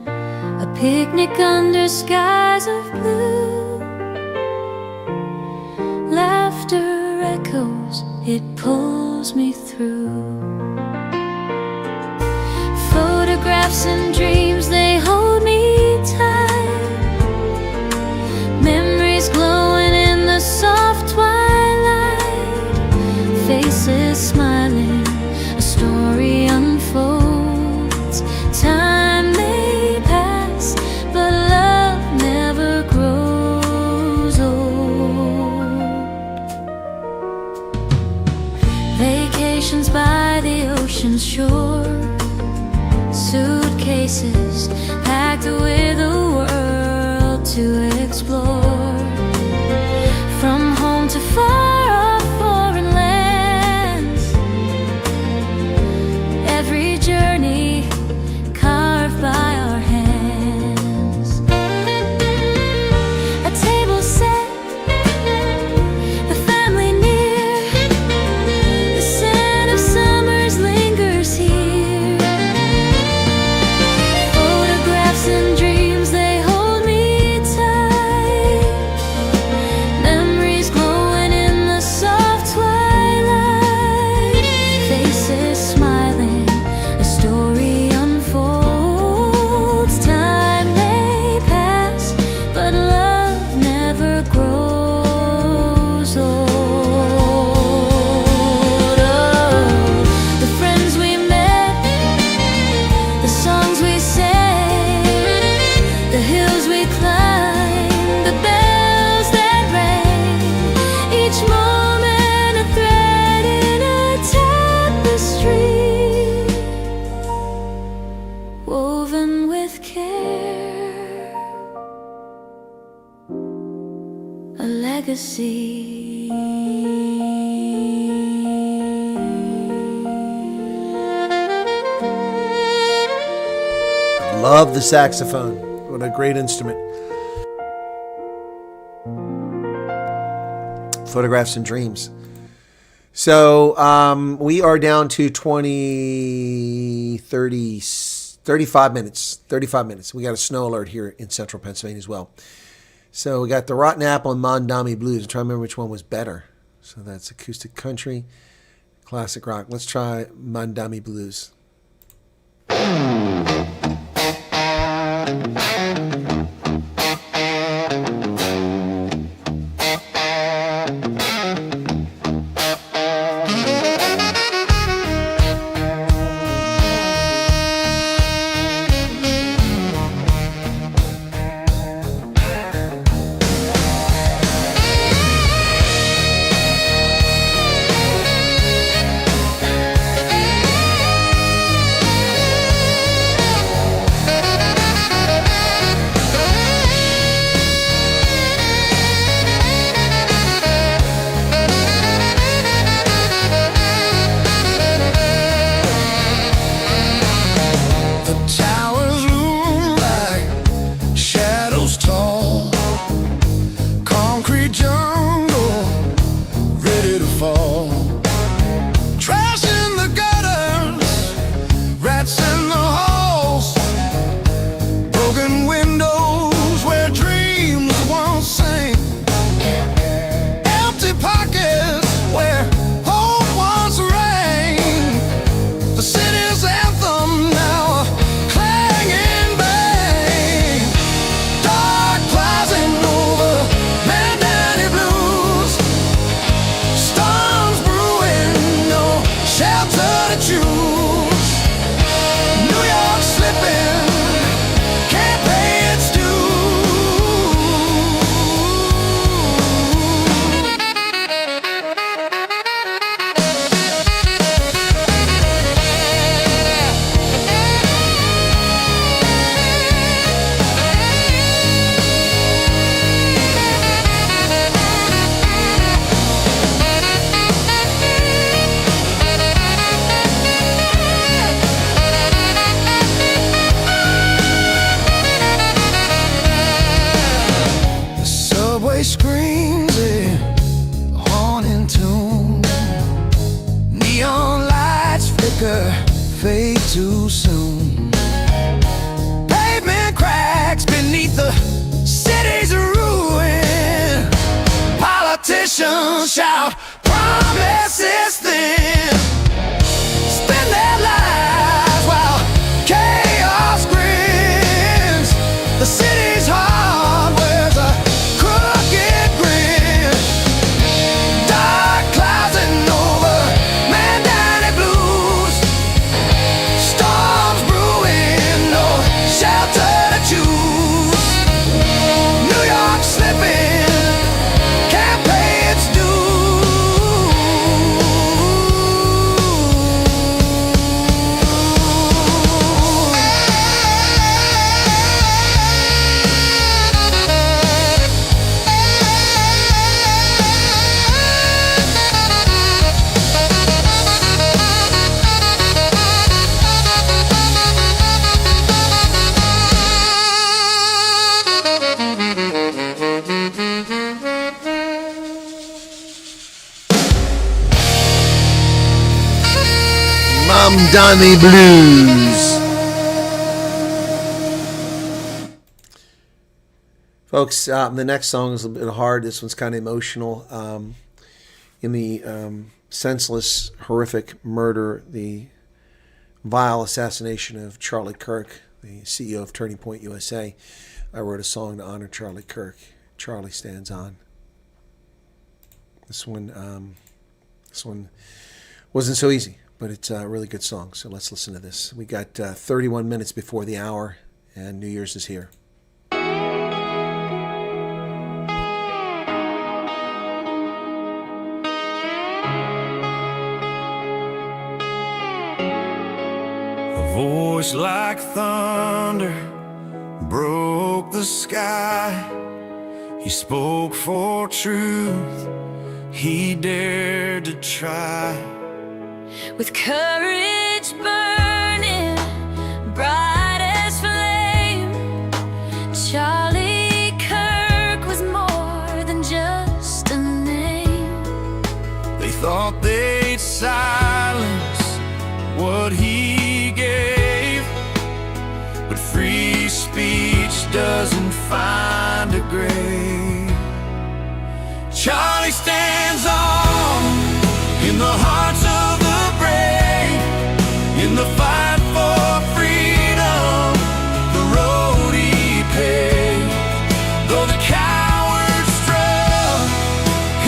[SPEAKER 1] A picnic under skies of blue. Laughter echoes, it pulls me through. Photographs and dreams, they hold me tight. Memories glowing in the soft twilight. Faces smiling, a story unfolds. Time may pass, but love never grows old. Vacations by the ocean's shore. Suitcases packed with a world to explore. From home to far off foreign lands. Every journey carved by our hands. A table set, the family near. The scent of summers lingers here. Photographs and dreams, they hold me tight. woven with care, a legacy.
[SPEAKER 2] Love the saxophone. What a great instrument. Photographs and Dreams. So we are down to 35 minutes. 35 minutes. We got a snow alert here in central Pennsylvania as well. So we got the Rotten Apple and Mondami Blues. I'm trying to remember which one was better. So that's acoustic country, classic rock. Let's try Mondami Blues.
[SPEAKER 5] Fade too soon. Pavement cracks beneath the city's ruin. Politicians shout promises thin. Spend their lives while chaos grins. The city's heart wears a crooked grin. Dark clouds and over Mandani blues. Storms brewing, no shelter to choose. New York slipping, can't pay its
[SPEAKER 2] Mondani Blues. Folks, the next song is a bit hard. This one's kind of emotional. In the senseless, horrific murder, the vile assassination of Charlie Kirk, the CEO of Turning Point USA, I wrote a song to honor Charlie Kirk. Charlie Stands On. This one wasn't so easy, but it's a really good song. So let's listen to this. We got 31 minutes before the hour, and New Year's is here.
[SPEAKER 5] A voice like thunder broke the sky. He spoke for truth, he dared to try.
[SPEAKER 1] With courage burning bright as flame, Charlie Kirk was more than just a name.
[SPEAKER 5] They thought they'd silence what he gave, but free speech doesn't find a grave. Charlie stands on in the hearts of the brave, in the fight for freedom, the road he paved. Though the coward struck,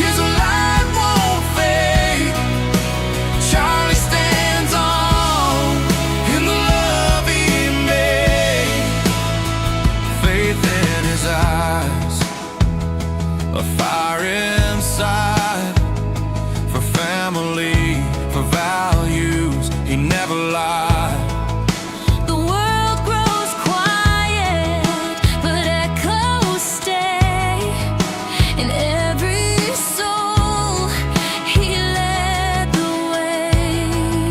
[SPEAKER 5] his light won't fade. Charlie stands on in the love he made. Faith in his eyes, a fire inside, for family, for values, he never lied.
[SPEAKER 1] The world grows quiet, but echoes stay. In every soul, he led the way.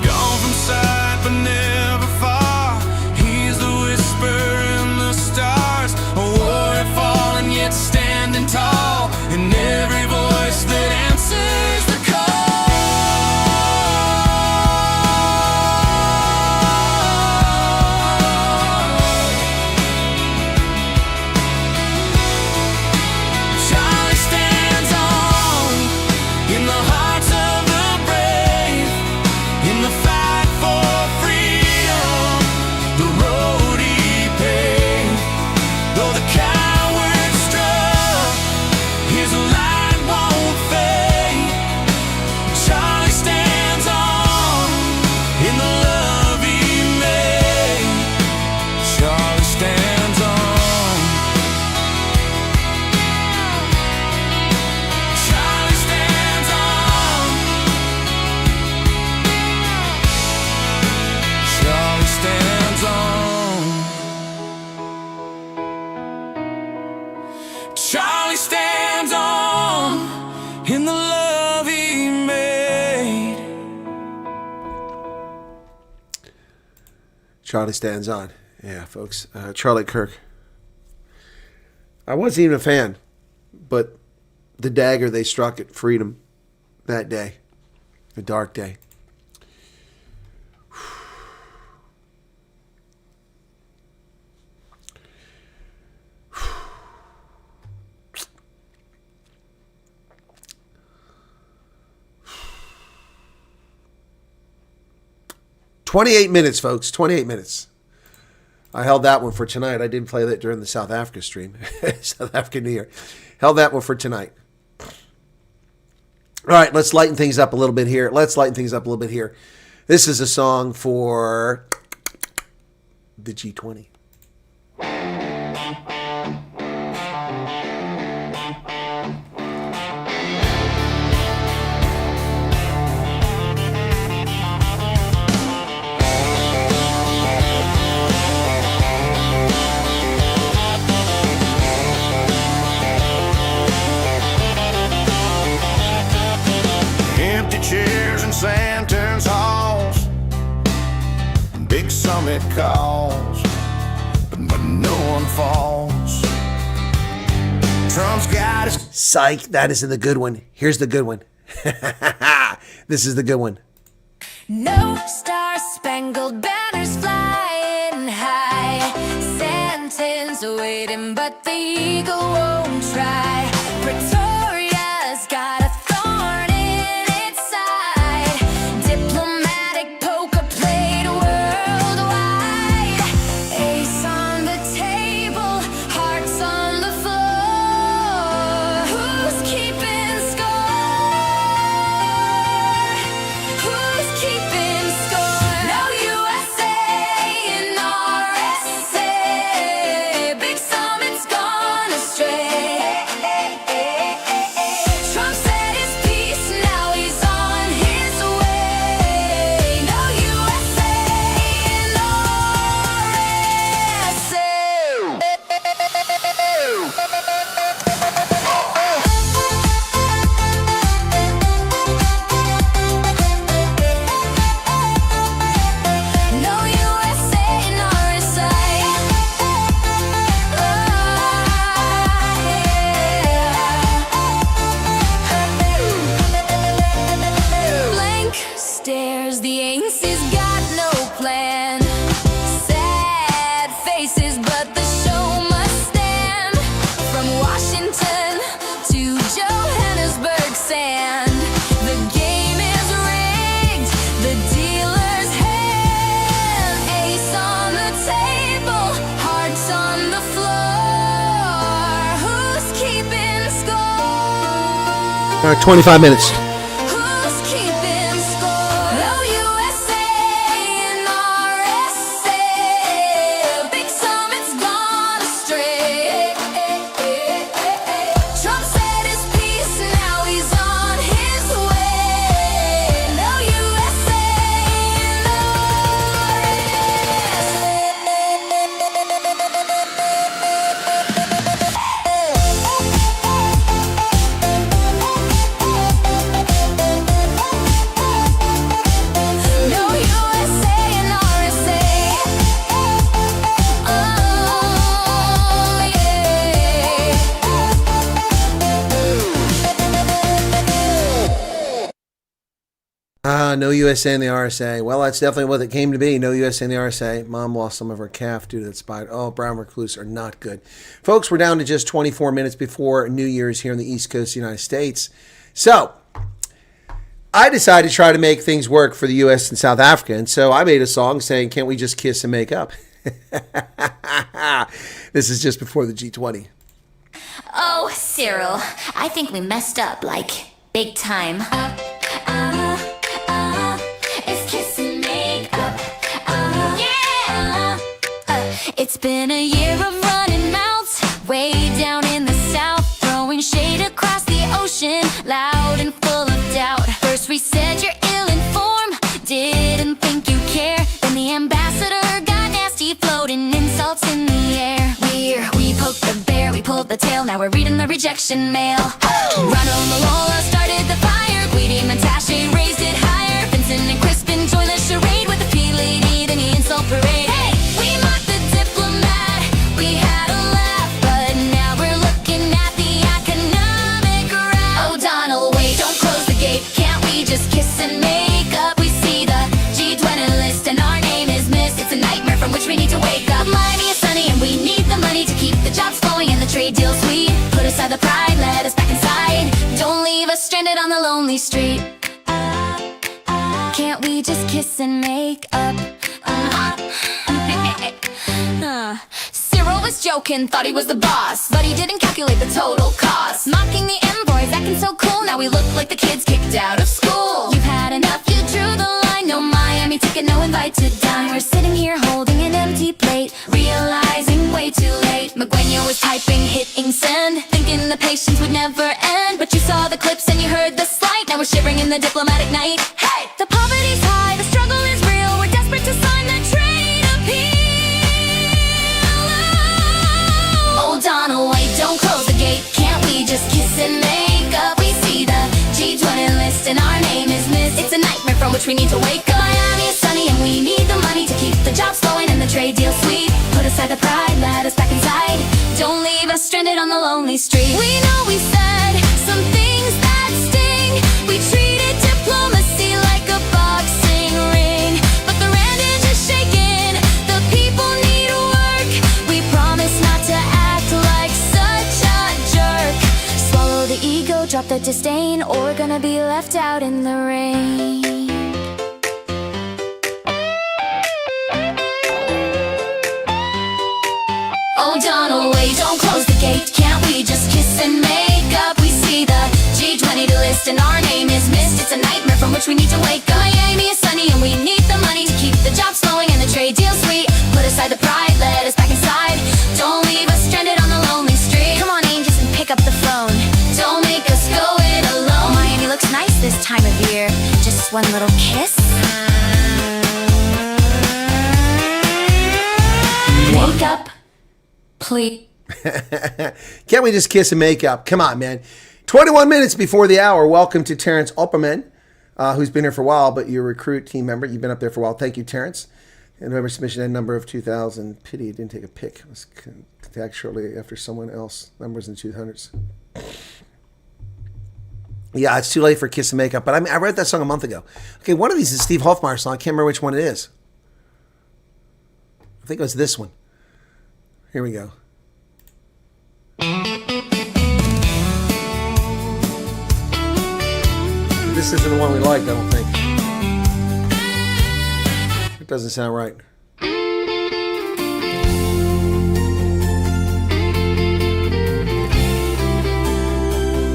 [SPEAKER 5] Gone from sight but never far, he's the whisper in the stars, a warrior fallen yet standing tall, in every voice that answers the call. Charlie stands on in the hearts of the brave, in the fight for freedom, the road he paved. Though the coward struck, his light won't fade. Charlie stands on in the love he made. Charlie stands on. Charlie stands on. Charlie stands on. Charlie stands on in the love he made.
[SPEAKER 2] Charlie stands on. Yeah, folks. Charlie Kirk. I wasn't even a fan, but the dagger they struck at freedom that day, a dark day. "28 minutes, folks. 28 minutes. I held that one for tonight. I didn't play that during the South Africa stream. South Africa New Year. Held that one for tonight. All right, let's lighten things up a little bit here. This is a song for the G20.
[SPEAKER 5] Empty chairs and Santerns halls, big summit calls, but no one falls. Trump's got his
[SPEAKER 2] Psych, that isn't the good one. Here's the good one. This is the good one.
[SPEAKER 1] No star-spangled banners flying high, Santa's waiting, but the eagle won't try. Pretoria's got a thorn in its side, diplomatic poker played worldwide. Ace on the table, hearts on the floor. Who's keeping score? Who's keeping score? No USA in RSA. Big Summit's gone astray. The ANC's got no plan. Sad faces, but the show must stand. From Washington to Johannesburg sand, the game is rigged, the dealer's hand. Ace on the table, hearts on the floor. Who's keeping score?
[SPEAKER 2] All right, 25 minutes.
[SPEAKER 1] Who's keeping score? No USA and RSA. Big Summit's gone astray. Trump said his piece, now he's on his way. No USA and No USA and RSA. Oh, yeah.
[SPEAKER 2] No USA and the RSA. Well, that's definitely what it came to be. No USA and the RSA. Mom lost some of her calf due to that spot. Oh, brown recluse are not good. Folks, we're down to just 24 minutes before New Year's here on the East Coast of the United States. So, I decided to try to make things work for the U.S. and South Africa. And so I made a song saying, can't we just kiss and make up? This is just before the G20.
[SPEAKER 6] Oh, Cyril, I think we messed up, like, big time.
[SPEAKER 1] It's kiss and make up. Yeah. It's been a year of running mouths, way down in the south, throwing shade across the ocean, loud and full of doubt. First we said you're ill-informed, didn't think you care. Then the ambassador got nasty, floating insults in the air. We poked the bear, we pulled the tail, now we're reading the rejection mail. Ronald Malola started the fire, Guidi Montache raised it higher. Vincent and Crispin joined the charade with the P-Lady, then the insult parade. Hey, we mocked the diplomat, we had a laugh, but now we're looking at the economic route. Oh, Donald, wait, don't close the gate, can't we just kiss and make up? We see the G20 list and our name is missed. It's a nightmare from which we need to wake up. Miami is sunny and we need the money to keep the jobs flowing and the trade deal sweet. Put aside the pride, let us back inside. Don't leave us stranded on the lonely street. Can't we just kiss and make up? Cyril was joking, thought he was the boss, but he didn't calculate the total cost. Mocking the envoys, acting so cool, now we look like the kids kicked out of school. You've had enough, you drew the line, no Miami ticket, no invite to dine. We're sitting here holding an empty plate, realizing way too late. Magueno was typing, hitting send, thinking the patience would never end. But you saw the clips and you heard the slight, now we're shivering in the diplomatic night. Hey! The poverty's high, the struggle is real, we're desperate to sign the trade appeal. Oh, Donald, wait, don't close the gate, can't we just kiss and make up? We see the G20 list and our name is missed. It's a nightmare from which we need to wake up. Miami is sunny and we need the money to keep the jobs flowing and the trade deal sweet. Put aside the pride, let us back inside. Don't leave us stranded on the lonely street. We know we said some things that sting. We treated diplomacy like a boxing ring, but the rand is just shaking. The people need work. We promise not to act like such a jerk. Swallow the ego, drop the disdain, or we're gonna be left out in the rain. Oh, Donald, wait, don't close the gate, can't we just kiss and make up? We see the G20 list and our name is missed. It's a nightmare from which we need to wake up. Miami is sunny and we need the money to keep the jobs flowing and the trade deal sweet. Put aside the pride, let us back inside. Don't leave us stranded on the lonely street. Come on, angels, and pick up the phone. Don't make us go it alone. Miami looks nice this time of year. Just one little kiss. Wake up, please.
[SPEAKER 2] Can't we just kiss and make up? Come on, man. 21 minutes before the hour. Welcome to Terrence Opperman, who's been here for a while, but you're a recruit team member. You've been up there for a while. Thank you, Terrence. And November submission had number of 2,000. Pity it didn't take a pic. It was tagged shortly after someone else. Numbers in 200s. Yeah, it's too late for Kiss and Makeup, but I read that song a month ago. Okay, one of these is Steve Hofmeyer's song. I can't remember which one it is. I think it was this one. Here we go. This isn't the one we liked, I don't think. It doesn't sound right.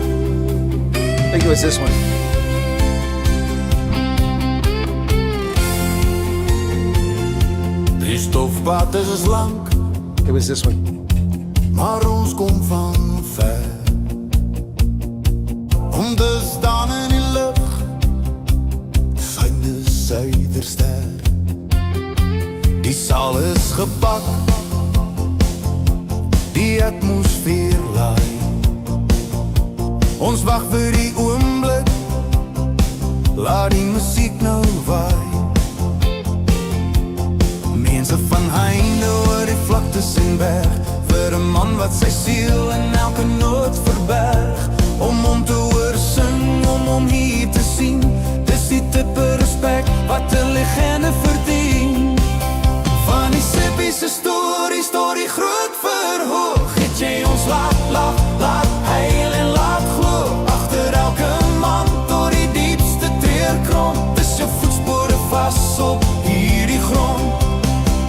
[SPEAKER 2] I think it was this one.
[SPEAKER 5] Die stofpad is lang,
[SPEAKER 2] It was this one.
[SPEAKER 5] maar ons kom van ver. Om te staan in die lug, fyne suiderster. Die saal is gepak, die atmosfeer laai. Ons wag vir die oomblik, laat die musiek nou waai. Mense van heinde oor die vlaktes en berg, vir 'n man wat sy siel in elke noot verberg. Om hom te hoor sing, om hom hier te sien, dis die tipe respek wat 'n legende verdien. Van die Sippiese storie groot verhoog, het jy ons laat lach, laat huil en laat glo. Agter elke man tot die diepste treurkront, dis jou voetspore vas op hierdie grond.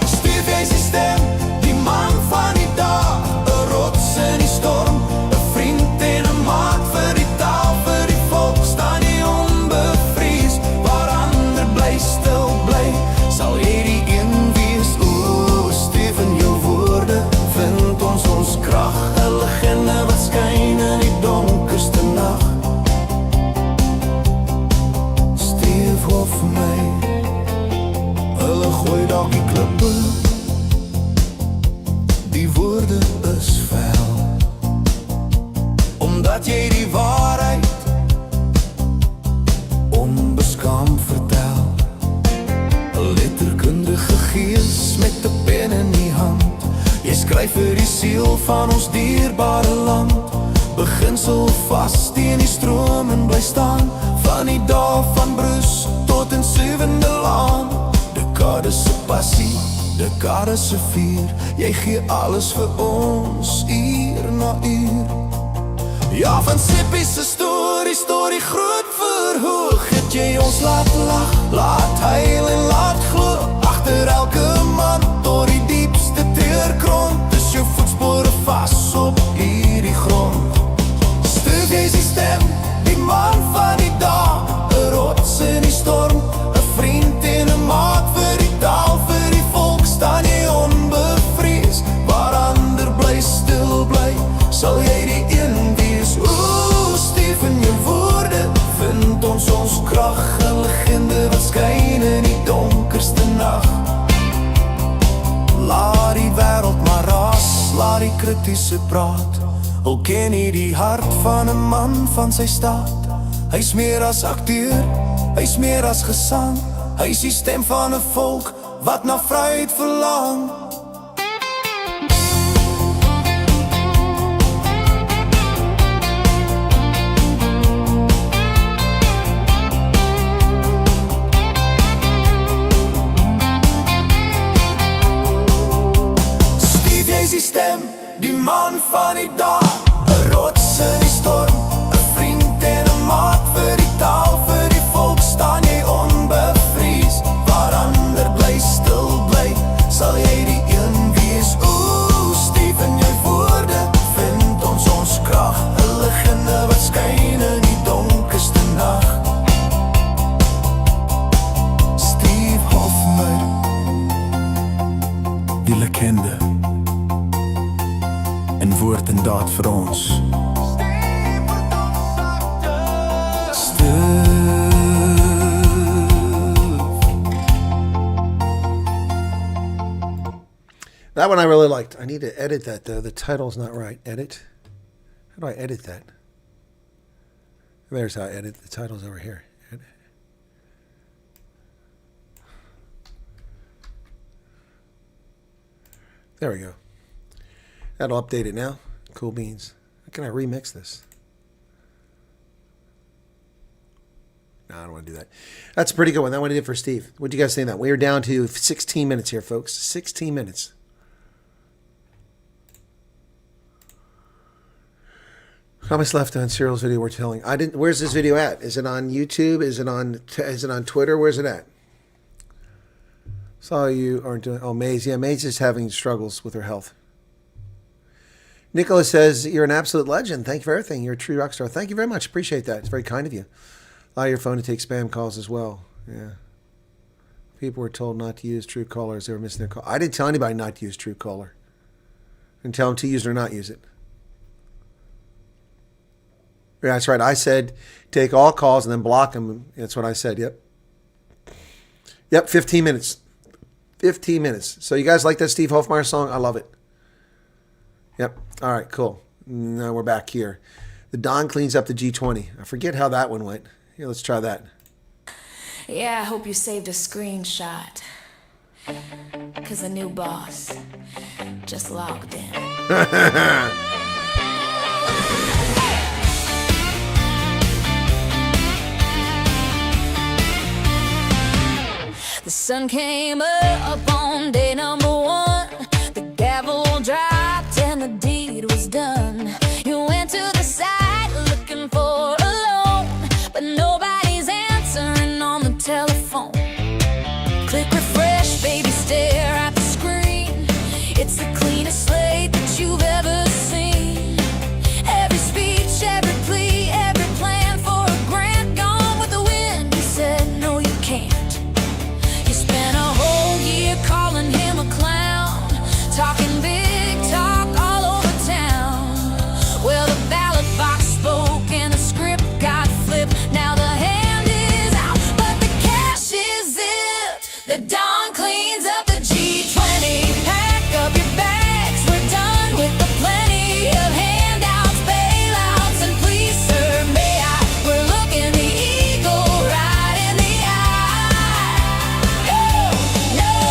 [SPEAKER 5] Stuur jy sy stem, die man van die dag, 'n rots in die storm, 'n vriend en 'n maat vir die taal, vir die volk, staan jy onbevrees, waar ander bly stil bly, sal jy die een wees. O, Steven, jou woorde vind ons krag, 'n legende wat skyn in die donkerste nag. Steve, hoor vir my, hulle gooi dalk die klippe, die woorde is vuil, omdat jy die waarheid onbeskaamd vertel. 'n letterkundige gees met 'n pen in die hand, jy skryf vir die siel van ons dierbare land. Beginsel vas teen die stroom en bly staan, van die dae van Bruce tot in 7de laan. Dekades se passie, dekades se vuur, jy gee alles vir ons, uur na uur. Ja, van Sippiese storie groot verhoog, het jy ons laat lach, laat huil en laat glo. Agter elke man tot die diepste treurkront, is jou voetspore vas op hierdie grond. Stuur jy sy stem, die man van die dag, 'n rots in die storm, 'n vriend en 'n maat vir die taal, vir die volk, staan jy onbevrees, waar ander bly stil bly, sal jy die een wees. O, Steven, jou woorde vind ons krag, 'n legende wat skyn in die donkerste nag. Laat die wêreld maar raas, laat die kritiese praat, al ken jy die hart van 'n man van sy staat. Hy's meer as akteur, hy's meer as gesang, hy's die stem van 'n volk wat na vryheid verlang. Steve, jy's die stem, die man van die dag, 'n rots in die storm, 'n vriend en 'n maat vir die taal, vir die volk, staan jy onbevrees, waar ander bly stil bly, sal jy die een wees. O, Steven, jou woorde vind ons krag, 'n legende wat skyn in die donkerste nag. Steve Hofmeyr, die legende, in woord en daad vir ons.
[SPEAKER 2] That one I really liked. I need to edit that though. The title's not right. Edit? How do I edit that? There's how I edit. The title's over here. Edit. There we go. That'll update it now. Cool beans. How can I remix this? I don't want to do that. That's a pretty good one. That one I did for Steve. What do you guys think of that? We are down to 16 minutes here, folks. 16 minutes. How much left on Cyril's video we're telling? I didn't. Where's this video at? Is it on YouTube? Is it on Twitter? Where's it at? Saw you aren't doing. Oh, Maze. Yeah, Maze is having struggles with her health. Nicholas says, you're an absolute legend. Thank you for everything. You're a true rock star. Thank you very much. Appreciate that. It's very kind of you. Allow your phone to take spam calls as well. Yeah. People were told not to use Truecaller as they were missing their call. I didn't tell anybody not to use Truecaller. And tell them to use it or not use it. Yeah, that's right. I said take all calls and then block them. That's what I said. Yep. Yep, 15 minutes. 15 minutes. So you guys like that Steve Hofmeyer song? I love it. Yep. All right, cool. Now we're back here. The Don cleans up the G20. I forget how that one went. Here, let's try that.
[SPEAKER 1] Yeah, I hope you saved a screenshot. 'Cause the new boss just logged in. The sun came up on day number 1. The gavel dropped and the deed was done. You went to the site looking for a loan, but nobody's answering on the telephone. Click refresh, baby, stare at the screen. It's the cleanest slate that you've ever seen. Every speech, every plea, every plan for a grant gone with the wind. You said no, you can't. Calling him a clown, talking big talk all over town. Well, the ballot box spoke and the script got flipped. Now the hand is out, but the cash is zipped. The Don cleans up the G20. Pack up your bags, we're done with the plenty of handouts, bailouts, and please, sir, may I? We're looking the eagle right in the eye.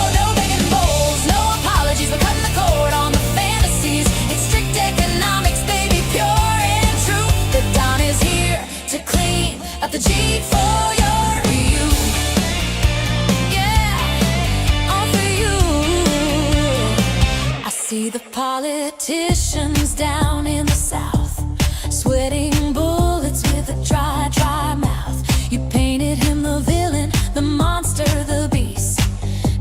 [SPEAKER 1] No begging bowls, no apologies. We're cutting the cord on the fantasies. It's strict economics, baby, pure and true. The Don is here to clean up the G for your you. Yeah, all for you. I see the politicians down in the South, sweating bullets with a dry mouth. You painted him the villain, the monster, the beast.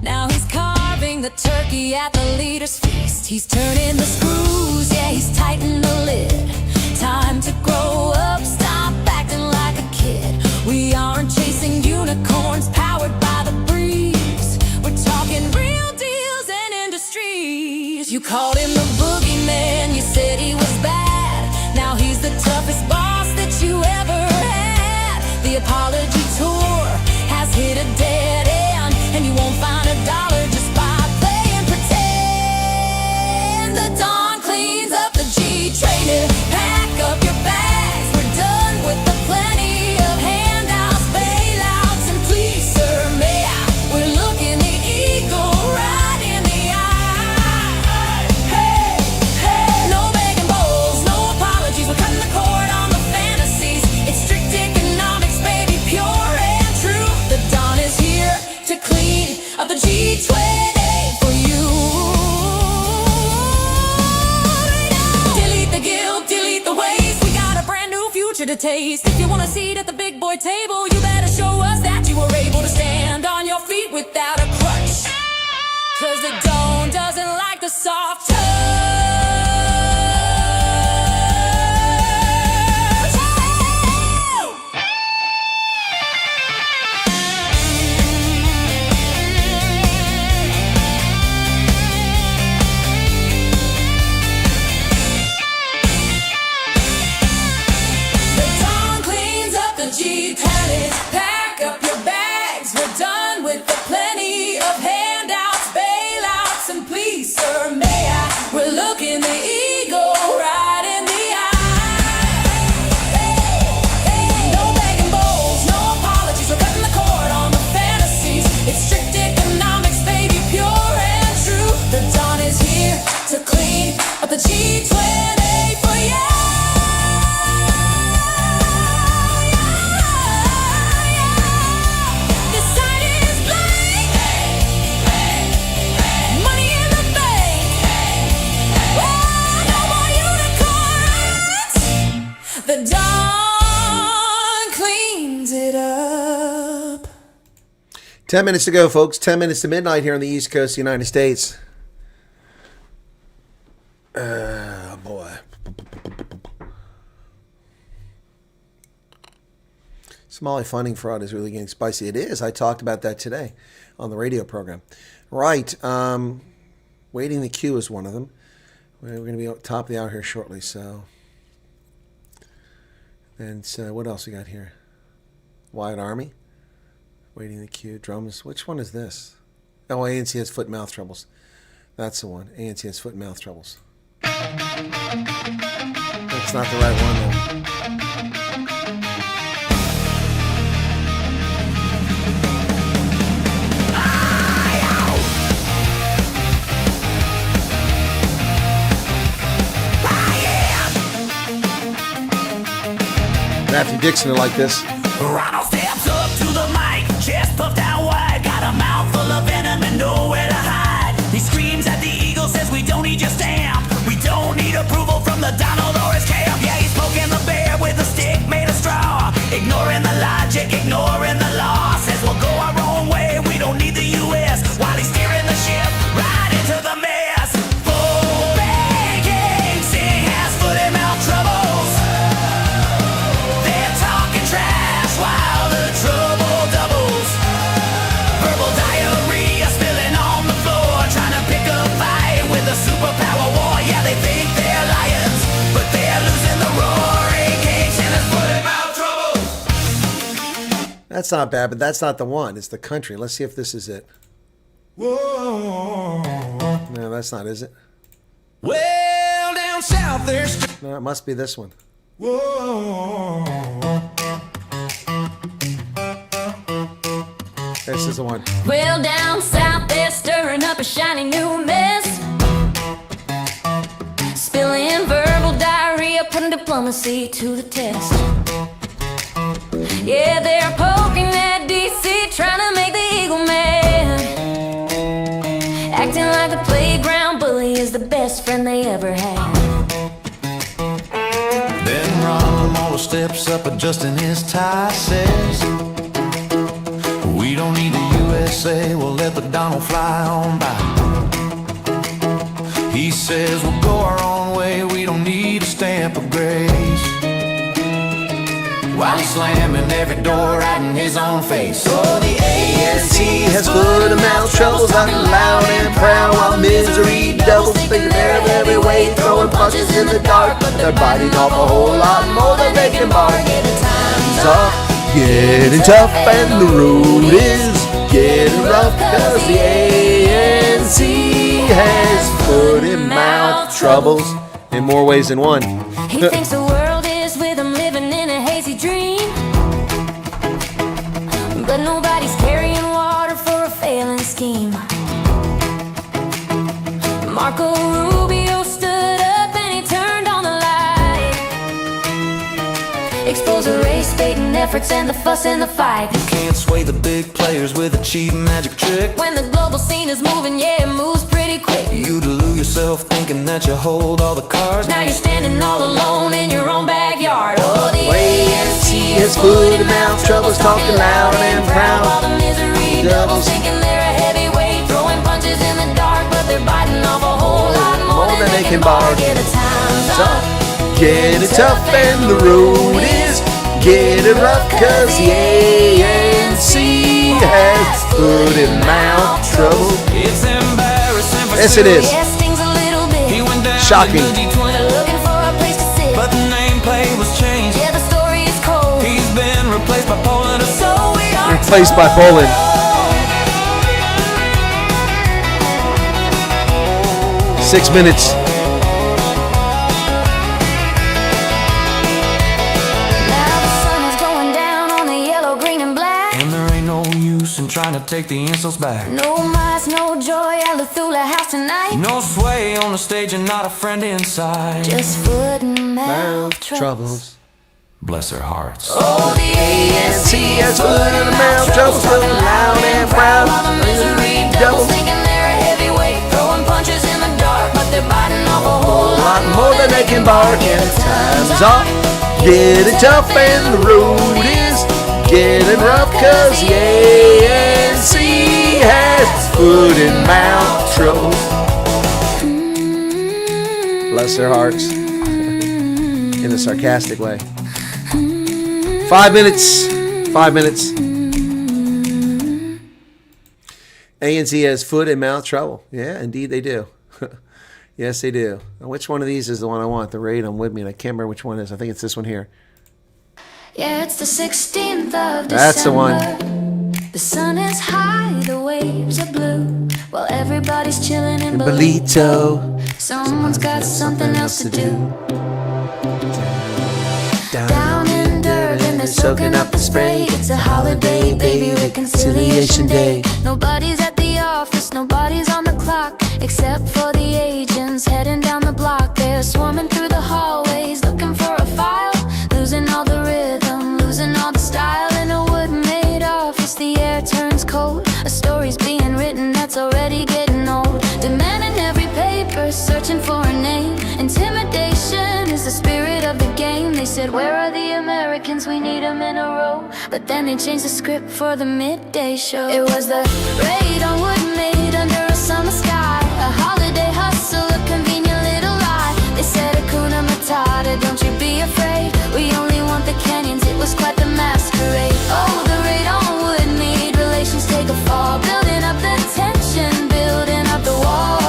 [SPEAKER 1] Now he's carving the turkey at the leader's feast. He's turning the screws, yeah, he's tightening the lid. Time to grow up, stop acting like a kid. We aren't chasing unicorns powered by the breeze. We're talking real deals and industries. You called him the boogeyman, you said he was bad. Now he's the toughest boss that you ever had. The apology tour has hit a dead end, and you won't find a dollar just by playing pretend. The Don cleans up the G-Train. Pack up your bags, we're done with the plenty of handouts, bailouts, and please, sir, may I? We're looking the eagle right in the eye. Hey, no begging bowls, no apologies. We're cutting the cord on the fantasies. It's strict economics, baby, pure and true. The Don is here to clean up the G20 for you. Delete the guilt, delete the waste. We got a brand new future to taste. If you want a seat at the big boy table, you better show us that you were able to stand on your feet without a crutch. 'Cause the Don doesn't like the soft touch. G-Talent, pack up your bags, we're done with the plenty
[SPEAKER 2] 10 minutes to go, folks. 10 minutes to midnight here on the East Coast of the United States. Boy. Somali funding fraud is really getting spicy. It is. I talked about that today on the radio program. Right. Waiting the queue is one of them. We're going to be at the top of the hour here shortly. So, and so what else we got here? Wyatt Army. Waiting the queue. Drums. Which one is this? Oh, ANC has foot and mouth troubles. That's the one. ANC has foot and mouth troubles. That's not the right one, though. Matthew Dixon will like this.
[SPEAKER 3] Ronald steps up to the mic, chest puffed out wide, got a mouthful of venom and nowhere to hide. He screams at the eagle, says we don't need your stamp. We don't need approval from the Donald or his camp. Yeah, he's poking the bear with a stick made of straw, ignoring the logic, ignoring the law. Says we'll go our own way, we don't need the U.S. While he's steering the ship right into the mess. Full banking, Singh has foot and mouth troubles. They're talking trash while the trouble doubles. Verbal diarrhea spilling on the floor, trying to pick a fight with a superpower war. Yeah, they think they're lions, but they're losing the roaring cage and it's foot and mouth trouble.
[SPEAKER 2] That's not bad, but that's not the one. It's the country. Let's see if this is it.
[SPEAKER 5] Whoa.
[SPEAKER 2] No, that's not, is it?
[SPEAKER 5] Well, down south there's.
[SPEAKER 2] No, it must be this one.
[SPEAKER 5] Whoa.
[SPEAKER 2] This is the one.
[SPEAKER 1] Well, down south they're stirring up a shiny new mess, spilling verbal diarrhea, putting diplomacy to the test. Yeah, they're poking at DC, trying to make the eagle mad, acting like the playground bully is the best friend they ever had.
[SPEAKER 5] Then Ronald Mueller steps up, adjusting his tie, says, we don't need the USA, we'll let the Donald fly on by. He says we'll go our own way, we don't need a stamp of grace. While he's slamming every door right in his own face.
[SPEAKER 2] So the ANC has foot and mouth troubles, talking loud and proud while misery doubles. Thinking they're every way, throwing punches in the dark, but they're biting off a whole lot more than they can bark. Tough, getting tough, and the road is getting rough, cause the ANC has foot and mouth troubles in more ways than one.
[SPEAKER 1] He thinks the world is with him, living in a hazy dream, but nobody's carrying water for a failing scheme. Marco Rubio stood up and he turned on the light, expose the race-baiting efforts and the fuss and the fight.
[SPEAKER 5] You can't sway the big players with a cheap magic trick.
[SPEAKER 1] When the global scene is moving, yeah, it moves pretty quick.
[SPEAKER 5] You delude yourself thinking that you hold all the cards.
[SPEAKER 1] Now you're standing all alone in your own backyard. Oh, the
[SPEAKER 2] ANC has foot and mouth troubles, talking loud and proud.
[SPEAKER 1] All the misery doubles, thinking they're a heavyweight, throwing punches in the dark, but they're biting off a whole lot more than they can bark. Yeah, the time's up,
[SPEAKER 2] Getting tough and the road is getting rough, cause the ANC has foot and mouth trouble.
[SPEAKER 3] It's embarrassing for
[SPEAKER 2] Yes, it is.
[SPEAKER 1] yeah, stings a little bit.
[SPEAKER 3] He went down
[SPEAKER 2] Shocking.
[SPEAKER 3] to the D20,
[SPEAKER 1] Looking for a place to sit.
[SPEAKER 3] but the nameplate was changed.
[SPEAKER 1] Yeah, the story is cold.
[SPEAKER 3] He's been replaced by Poland, or so we are
[SPEAKER 2] Replaced by Poland. 6 minutes.
[SPEAKER 1] Now the sun is going down on the yellow, green, and black.
[SPEAKER 5] And there ain't no use in trying to take the insults back.
[SPEAKER 1] No mice, no joy at Luthula House tonight.
[SPEAKER 5] No sway on the stage and not a friend inside.
[SPEAKER 1] Just foot and mouth troubles.
[SPEAKER 2] Troubles.
[SPEAKER 5] Bless their hearts.
[SPEAKER 1] Oh, the
[SPEAKER 2] ANC has foot and mouth troubles, talking loud and proud.
[SPEAKER 1] all the misery doubles, thinking they're a heavyweight, throwing punches in the dark, but they're biting off a whole
[SPEAKER 2] A lot
[SPEAKER 1] lot
[SPEAKER 2] more than they can bark, and time's up. Getting tough and the road is getting rough, cause the ANC has foot and mouth trouble. Bless their hearts. In a sarcastic way. 5 minutes. 5 minutes. ANZ has foot and mouth trouble. Yeah, indeed they do. Yes, they do. Now, which one of these is the one I want? The raid on with me, and I can't remember which one it is. I think it's this one here.
[SPEAKER 1] Yeah, it's the 16th of December.
[SPEAKER 2] That's the one.
[SPEAKER 1] The sun is high, the waves are blue, while everybody's chilling in
[SPEAKER 2] Bolito.
[SPEAKER 1] Someone's got something else to do. Down in Durban, they're soaking up the spray. It's a holiday, baby, reconciliation day. Nobody's at the office, nobody's on the clock, except for the agents heading down the block. They're swarming through the hallways, looking for a file, losing all the rhythm, losing all the style. In a wood-made office, the air turns cold. A story's being written that's already getting old. Demanding every paper, searching for a name. Intimidation is the spirit of the game. They said, where are the Americans? We need them in a row. But then they changed the script for the midday show. It was the raid on wood made under a summer sky. A holiday hustle, a convenient little lie. They said, Hakuna Matata, don't you be afraid. We only want the canyons, it was quite the masquerade. Oh, the raid on wood made relations take a fall. Building up the tension, building up the wall.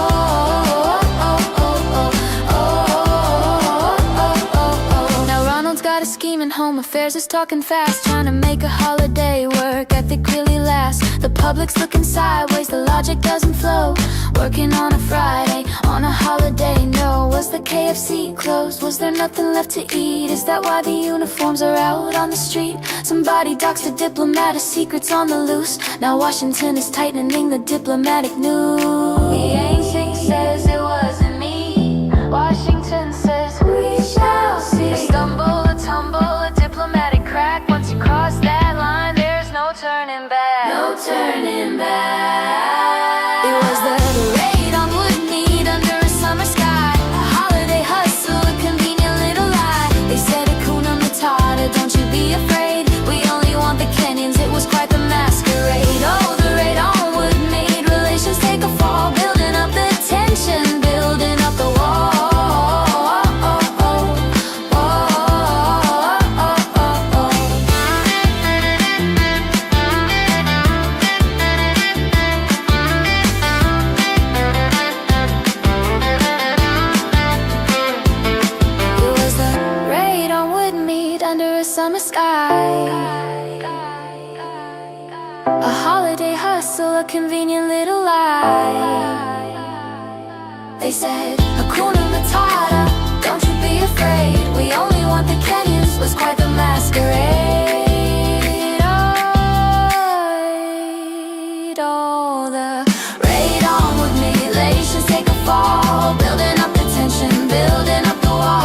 [SPEAKER 1] Scheming home affairs is talking fast, trying to make a holiday work ethic really last. The public's looking sideways, the logic doesn't flow. Working on a Friday, on a holiday, no. Was the KFC closed? Was there nothing left to eat? Is that why the uniforms are out on the street? Somebody doxed a diplomat, secrets on the loose. Now Washington is tightening the diplomatic news. The ancient says it wasn't me. Washington says we shall see. A stumble, a tumble, a diplomatic crack. Once you cross that line, there's no turning back. No turning back. It was the raid on Woodmead under a summer sky. A holiday hustle, a convenient little lie. They said Hakuna Matata, don't you be afraid. We only want the canyons, it was quite the masquerade. Oh, the raid on Woodmead, relations take a fall. Building up the tension, building up the wall. Summer sky, a holiday hustle, a convenient little lie. They said, Hakuna Matata, don't you be afraid. We only want the canyons, was quite the masquerade. Oh, the raid on with me, relations take a fall. Building up the tension, building up the wall.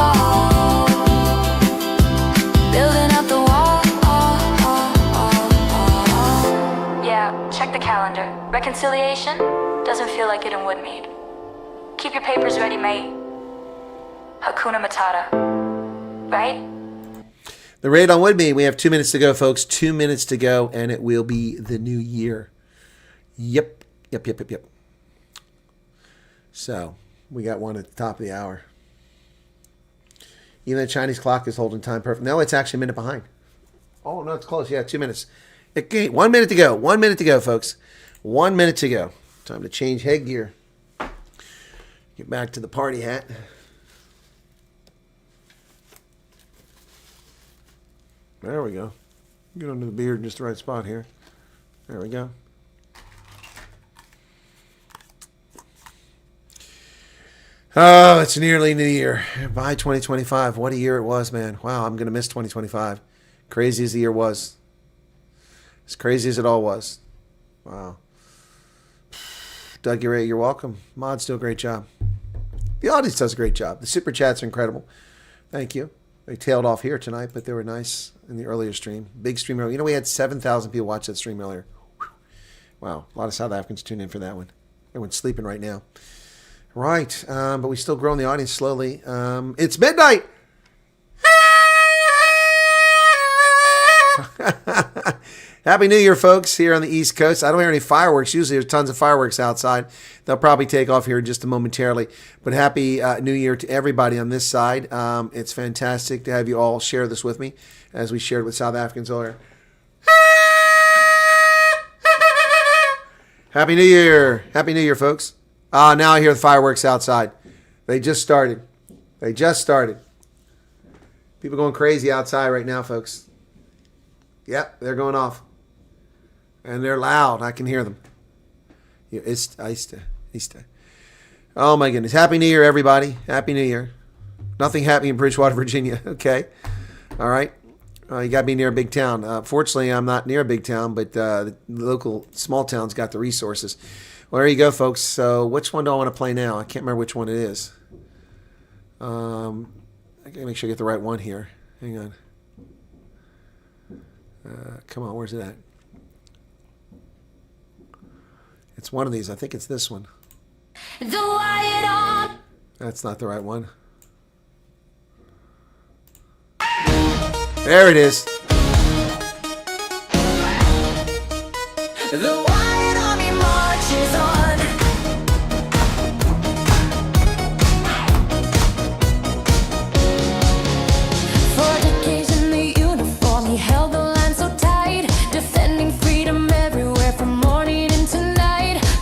[SPEAKER 1] Check the calendar. Reconciliation doesn't feel like it in Woodmead. Keep your papers ready, mate. Hakuna Matata. Right?
[SPEAKER 2] The raid on Woodmead. We have 2 minutes to go, folks. 2 minutes to go, and it will be the new year. Yep. So, we got one at the top of the hour. Even the Chinese clock is holding time perfect. No, it's actually a minute behind. Oh, no, it's close. Yeah, 2 minutes. Okay, 1 minute to go. 1 minute to go, folks. 1 minute to go. Time to change headgear. Get back to the party hat. There we go. Get under the beard in just the right spot here. There we go. Oh, it's nearly New Year. Bye 2025. What a year it was, man. Wow, I'm going to miss 2025. Crazy as the year was. As crazy as it all was. Wow. Doug, you're welcome. Mods do a great job. The audience does a great job. The super chats are incredible. Thank you. They tailed off here tonight, but they were nice in the earlier stream. Big stream earlier. You know, we had 7,000 people watch that stream earlier. Whew. Wow. A lot of South Africans tuned in for that one. Everyone's sleeping right now. Right. But we still growing the audience slowly. It's midnight. Happy New Year, folks, here on the East Coast. I don't hear any fireworks. Usually there's tons of fireworks outside. They'll probably take off here just momentarily. But Happy New Year to everybody on this side. It's fantastic to have you all share this with me, as we shared with South Africans earlier. Happy New Year. Happy New Year, folks. Now I hear the fireworks outside. They just started. They just started. People going crazy outside right now, folks. Yep, they're going off. And they're loud. I can hear them. Yeah, it's Easter. Oh, my goodness. Happy New Year, everybody. Happy New Year. Nothing happening in Bridgewater, Virginia. Okay. All right. You got to be near a big town. Fortunately, I'm not near a big town, but the local small towns got the resources. Well, there you go, folks. So which one do I want to play now? I can't remember which one it is. I got to make sure I get the right one here. Hang on. Come on, where's it at? It's one of these. I think it's this one. That's not the right one. There it is.
[SPEAKER 1] The Wyatt Army marches on. For decades in the uniform, he held the line so tight, defending freedom everywhere from morning into night.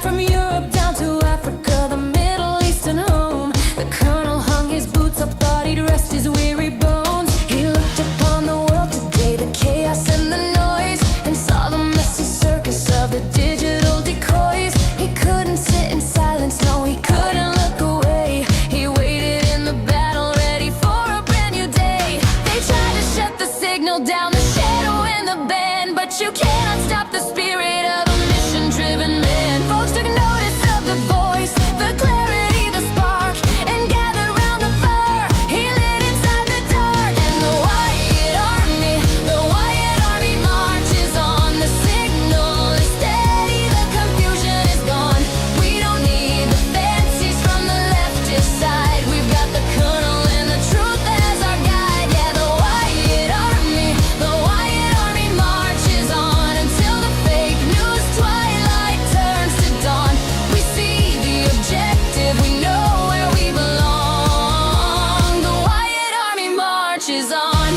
[SPEAKER 1] From Europe down to Africa, the Middle East and home. The colonel hung his boots up, thought he'd rest his weary bones. He looked upon the world today, the chaos and the noise, and saw the messy circus of the digital decoys. He couldn't sit in silence, no, he couldn't look away. He waited in the battle, ready for a brand new day. They tried to shut the signal down, the shadow and the band, but you cannot stop the spirit of a mission-driven man. Folks took notice of the voice, the clarity, the spark, and gathered round the fire. He lit inside the dark, and the Wyatt Army marches on. The signal is steady, the confusion is gone. We don't need the fancies from the leftist side. We've got the colonel and the truth as our guide. Yeah, the Wyatt Army marches on until the fake news twilight turns to dawn. We see the objective, we know where we belong. The Wyatt Army marches on.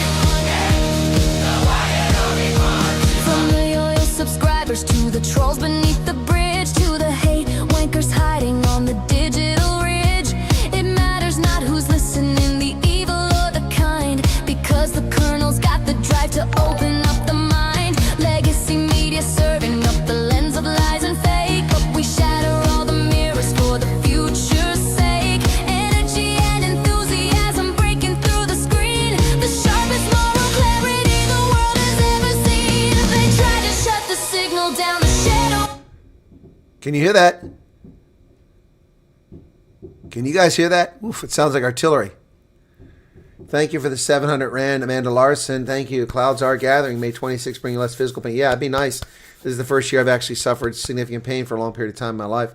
[SPEAKER 1] From the loyal subscribers to the trolls beneath the bridge, to the hate wankers hiding on the digital ridge. It matters not who's listening, the evil or the kind, because the colonel's got the drive to open up the mind. Legacy media serving up the lens of lies and fake, but we shatter all the mirrors for the future's sake. Energy and enthusiasm breaking through the screen, the sharpest moral clarity the world has ever seen. They tried to shut the signal down, the shadow.
[SPEAKER 2] Can you hear that? Can you guys hear that? Oof, it sounds like artillery. Thank you for the 700 Rand, Amanda Larson. Thank you. Clouds are gathering. May 26th, bring you less physical pain. Yeah, it'd be nice. This is the first year I've actually suffered significant pain for a long period of time in my life.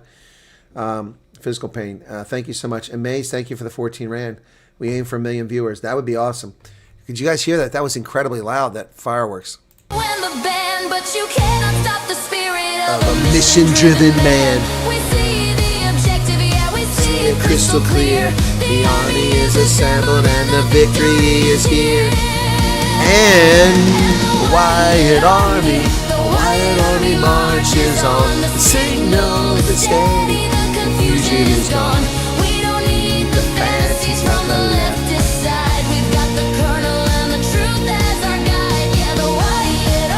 [SPEAKER 2] Physical pain. Thank you so much. And Maze, thank you for the 14 Rand. We aim for 1 million viewers. That would be awesome. Did you guys hear that? That was incredibly loud, that fireworks.
[SPEAKER 1] When the band, but you cannot stop the spirit
[SPEAKER 2] Of a mission-driven man.
[SPEAKER 1] We see the objective, yeah, we see it
[SPEAKER 2] Crystal clear. The army is assembled and the victory is here. And the Wyatt Army marches on. The signal is steady, the confusion is gone.
[SPEAKER 1] We don't need the fancies from the leftist side. We've got the colonel and the truth as our guide. Yeah, the Wyatt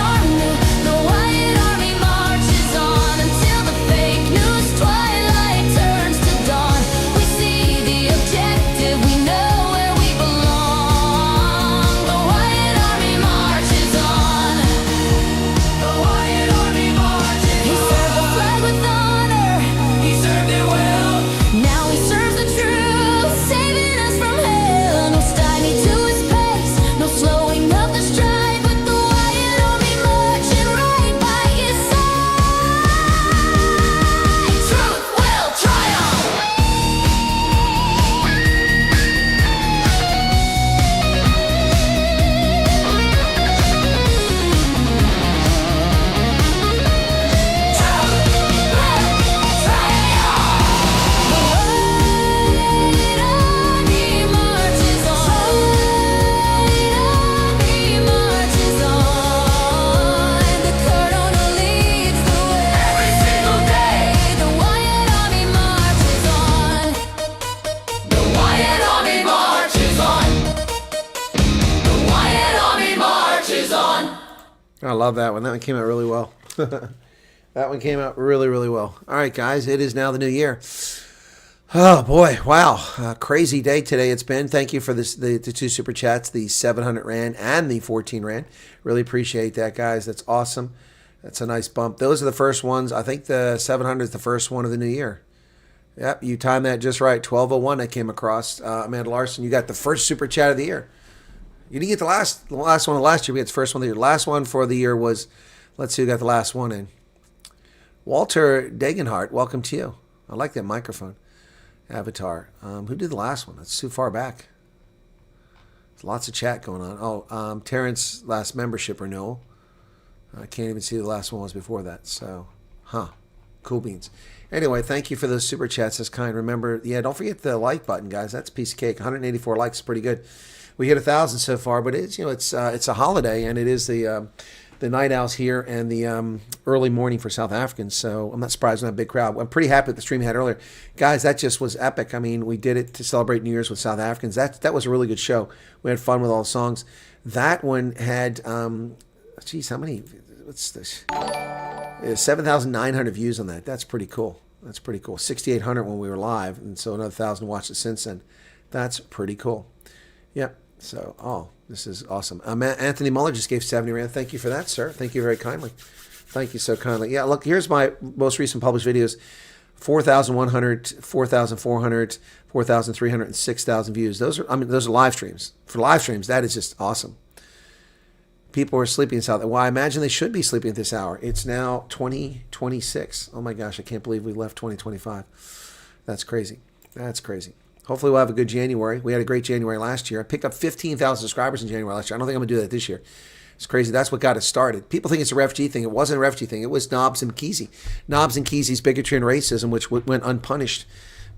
[SPEAKER 1] Army marches on until the fake news twilight turns to dawn. We see the objective, we know where we belong. The Wyatt Army marches on. The Wyatt Army marches on. He served the flag with honor,
[SPEAKER 2] I love that one. That one came out really well. That one came out really, really well. All right, guys, it is now the new year. Oh, boy. Wow. Crazy day today it's been. Thank you for this, the 2 super chats, the 700 Rand and the 14 Rand. Really appreciate that, guys. That's awesome. That's a nice bump. Those are the first ones. I think the 700 is the first one of the new year. Yep, you timed that just right. 1201 I came across. Amanda Larson, you got the first super chat of the year. You didn't get the last one of last year. We got the first one of the year. The last one for the year was, let's see who got the last one in. Walter Degenhardt, welcome to you. I like that microphone. Avatar. Who did the last one? That's too far back. There's lots of chat going on. Oh, Terrence, last membership renewal. I can't even see who the last one was before that. So, cool beans. Anyway, thank you for those super chats. That's kind. Remember, yeah, don't forget the like button, guys. That's a piece of cake. 184 likes is pretty good. We hit 1,000 so far, but it's it's a holiday, and it is the night owls here and the early morning for South Africans. So I'm not surprised with that big crowd. I'm pretty happy with the stream we had earlier, guys. That just was epic. I mean, we did it to celebrate New Year's with South Africans. That was a really good show. We had fun with all the songs. That one had geez, how many? What's this? 7,900 views on that. That's pretty cool. That's pretty cool. 6,800 when we were live, and so another 1,000 watched it since then. That's pretty cool. Yep. So, this is awesome. Anthony Muller just gave 70 Rand. Thank you for that, sir. Thank you very kindly. Thank you so kindly. Yeah, look, here's my most recent published videos. 4,100, 4,400, 4,300, and 6,000 views. Those are live streams. For live streams, that is just awesome. People are sleeping this hour. Well, I imagine they should be sleeping at this hour. It's now 2026. Oh my gosh, I can't believe we left 2025. That's crazy. That's crazy. Hopefully we'll have a good January. We had a great January last year. I picked up 15,000 subscribers in January last year. I don't think I'm going to do that this year. It's crazy. That's what got us started. People think it's a refugee thing. It wasn't a refugee thing. It was Knobs and Kesey. Knobs and Kesey's bigotry and racism, which went unpunished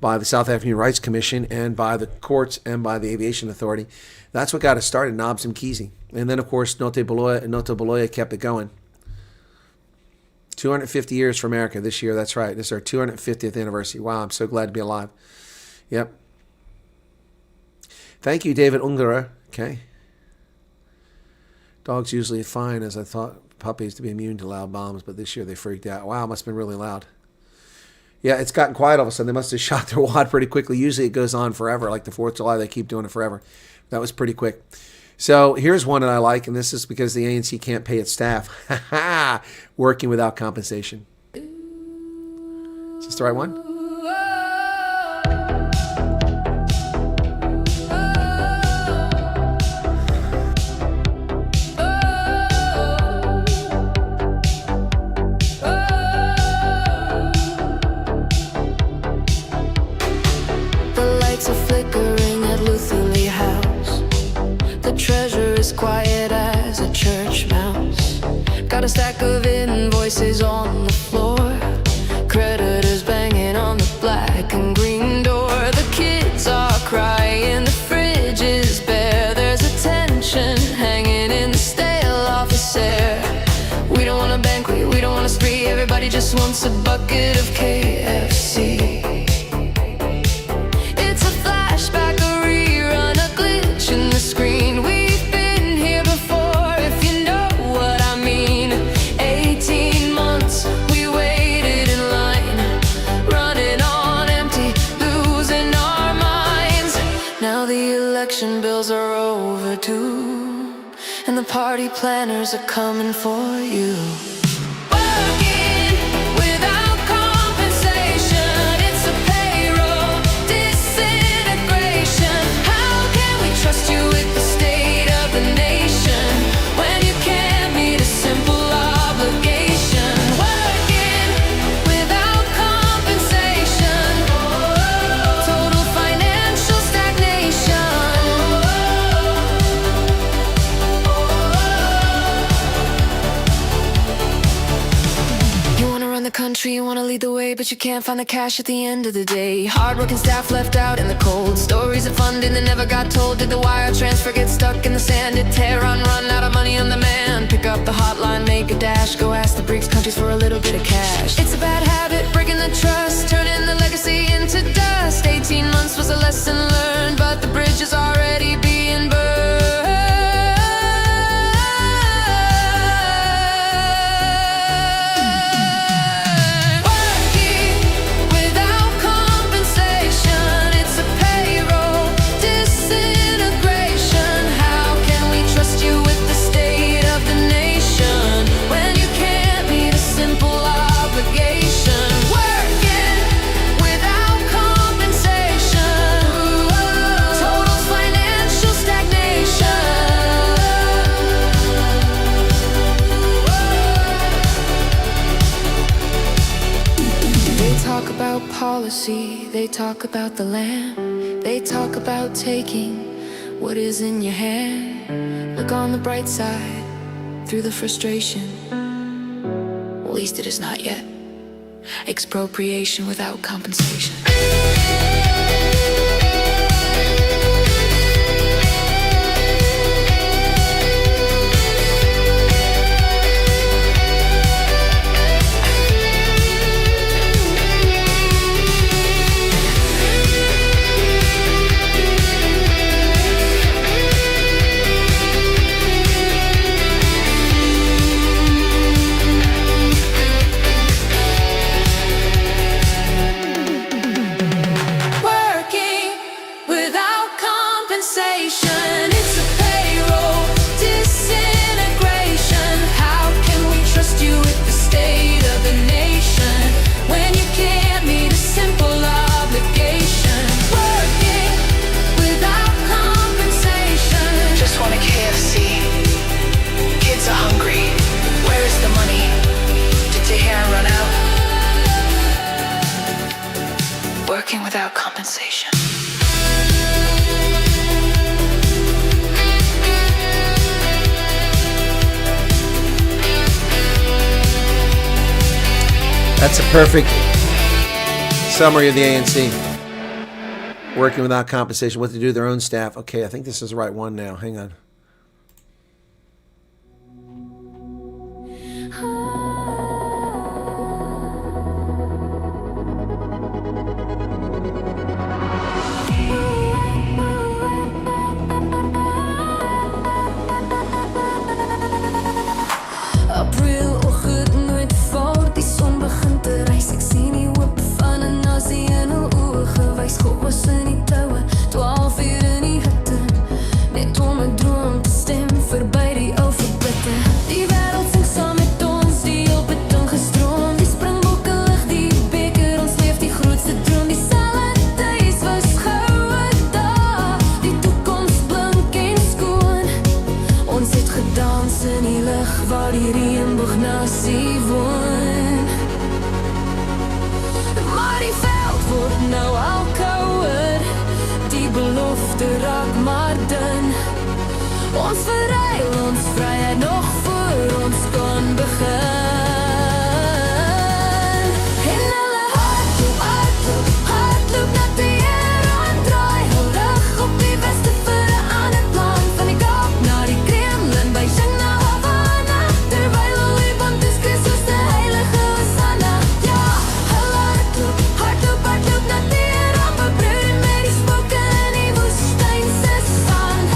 [SPEAKER 2] by the South African Human Rights Commission and by the courts and by the Aviation Authority. That's what got us started, Knobs and Kesey. And then, of course, Noto Baloya kept it going. 250 years for America this year. That's right. This is our 250th anniversary. Wow, I'm so glad to be alive. Yep. Thank you, David Ungerer. Okay. Dogs usually fine, as I thought puppies to be immune to loud bombs, but this year they freaked out. Wow, it must have been really loud. Yeah, it's gotten quiet all of a sudden. They must have shot their wad pretty quickly. Usually it goes on forever. Like the 4th of July, they keep doing it forever. That was pretty quick. So here's one that I like, and this is because the ANC can't pay its staff. Working without compensation. Is this the right one?
[SPEAKER 1] Quiet as a church mouse. Got a stack of invoices on the floor. Creditors banging on the black and green door. The kids are crying, the fridge is bare. There's a tension hanging in the stale office air. We don't want a banquet, we don't want a spree. Everybody just wants a bucket of KFC. It's a flashback, a rerun, a glitch in the screen. Bills are overdue, and the party planners are coming for you. Working without compensation, it's a payroll disintegration. How can we trust you with the state of the nation when you can't meet a simple obligation? Working without compensation, total financial stagnation. Country, you wanna lead the way, but you can't find the cash at the end of the day. Hard-working staff left out in the cold. Stories of funding that never got told. Did the wire transfer get stuck in the sand? Did Tehran run out of money on the man? Pick up the hotline, make a dash. Go ask the BRICS countries for a little bit of cash. It's a bad habit, breaking the trust, turning the legacy into dust. 18 months was a lesson learned, but the bridge is already being burned. about policy, they talk about the land. They talk about taking what is in your hand. Look on the bright side, through the frustration. At least it is not yet. Expropriation without compensation. It's a payroll disintegration. How can we trust you with the state of the nation when you can't meet a simple obligation? Working without compensation. Just want a KFC. Kids are hungry. Where is the money? Did Tehran run out? Working without compensation.
[SPEAKER 2] That's a perfect summary of the ANC. Working without compensation, what to do to their own staff. Okay, I think this is the right one now. Hang on.
[SPEAKER 1] God was in die touwe, 12 uur in die hitte, net om 'n droom te stem verby die alfabette. Die wêreld sing saam met ons, die hulp het ingestroom. Die springbokke lig die beker, ons leef die grootste droom. Die selftuis was goue dae, die toekoms blink en skoon. Ons het gedans in die lig waar die reënboognasie woon. Maar die veld word nou al kouer, die belofte raak maar dun. Ons verruil ons vryheid nog voor ons kan begin. En hulle hardloop, hardloop, hardloop na die Here draai hul rug op die weste vir 'n ander plan. Van die Kaap na die Kremlin, Beijing na Havana, terwyl hulle band is Christus de heilige Hosanna. Ja, hulle hardloop, hardloop, hardloop na die Here, beproei met die spooke in die woestyn se sand.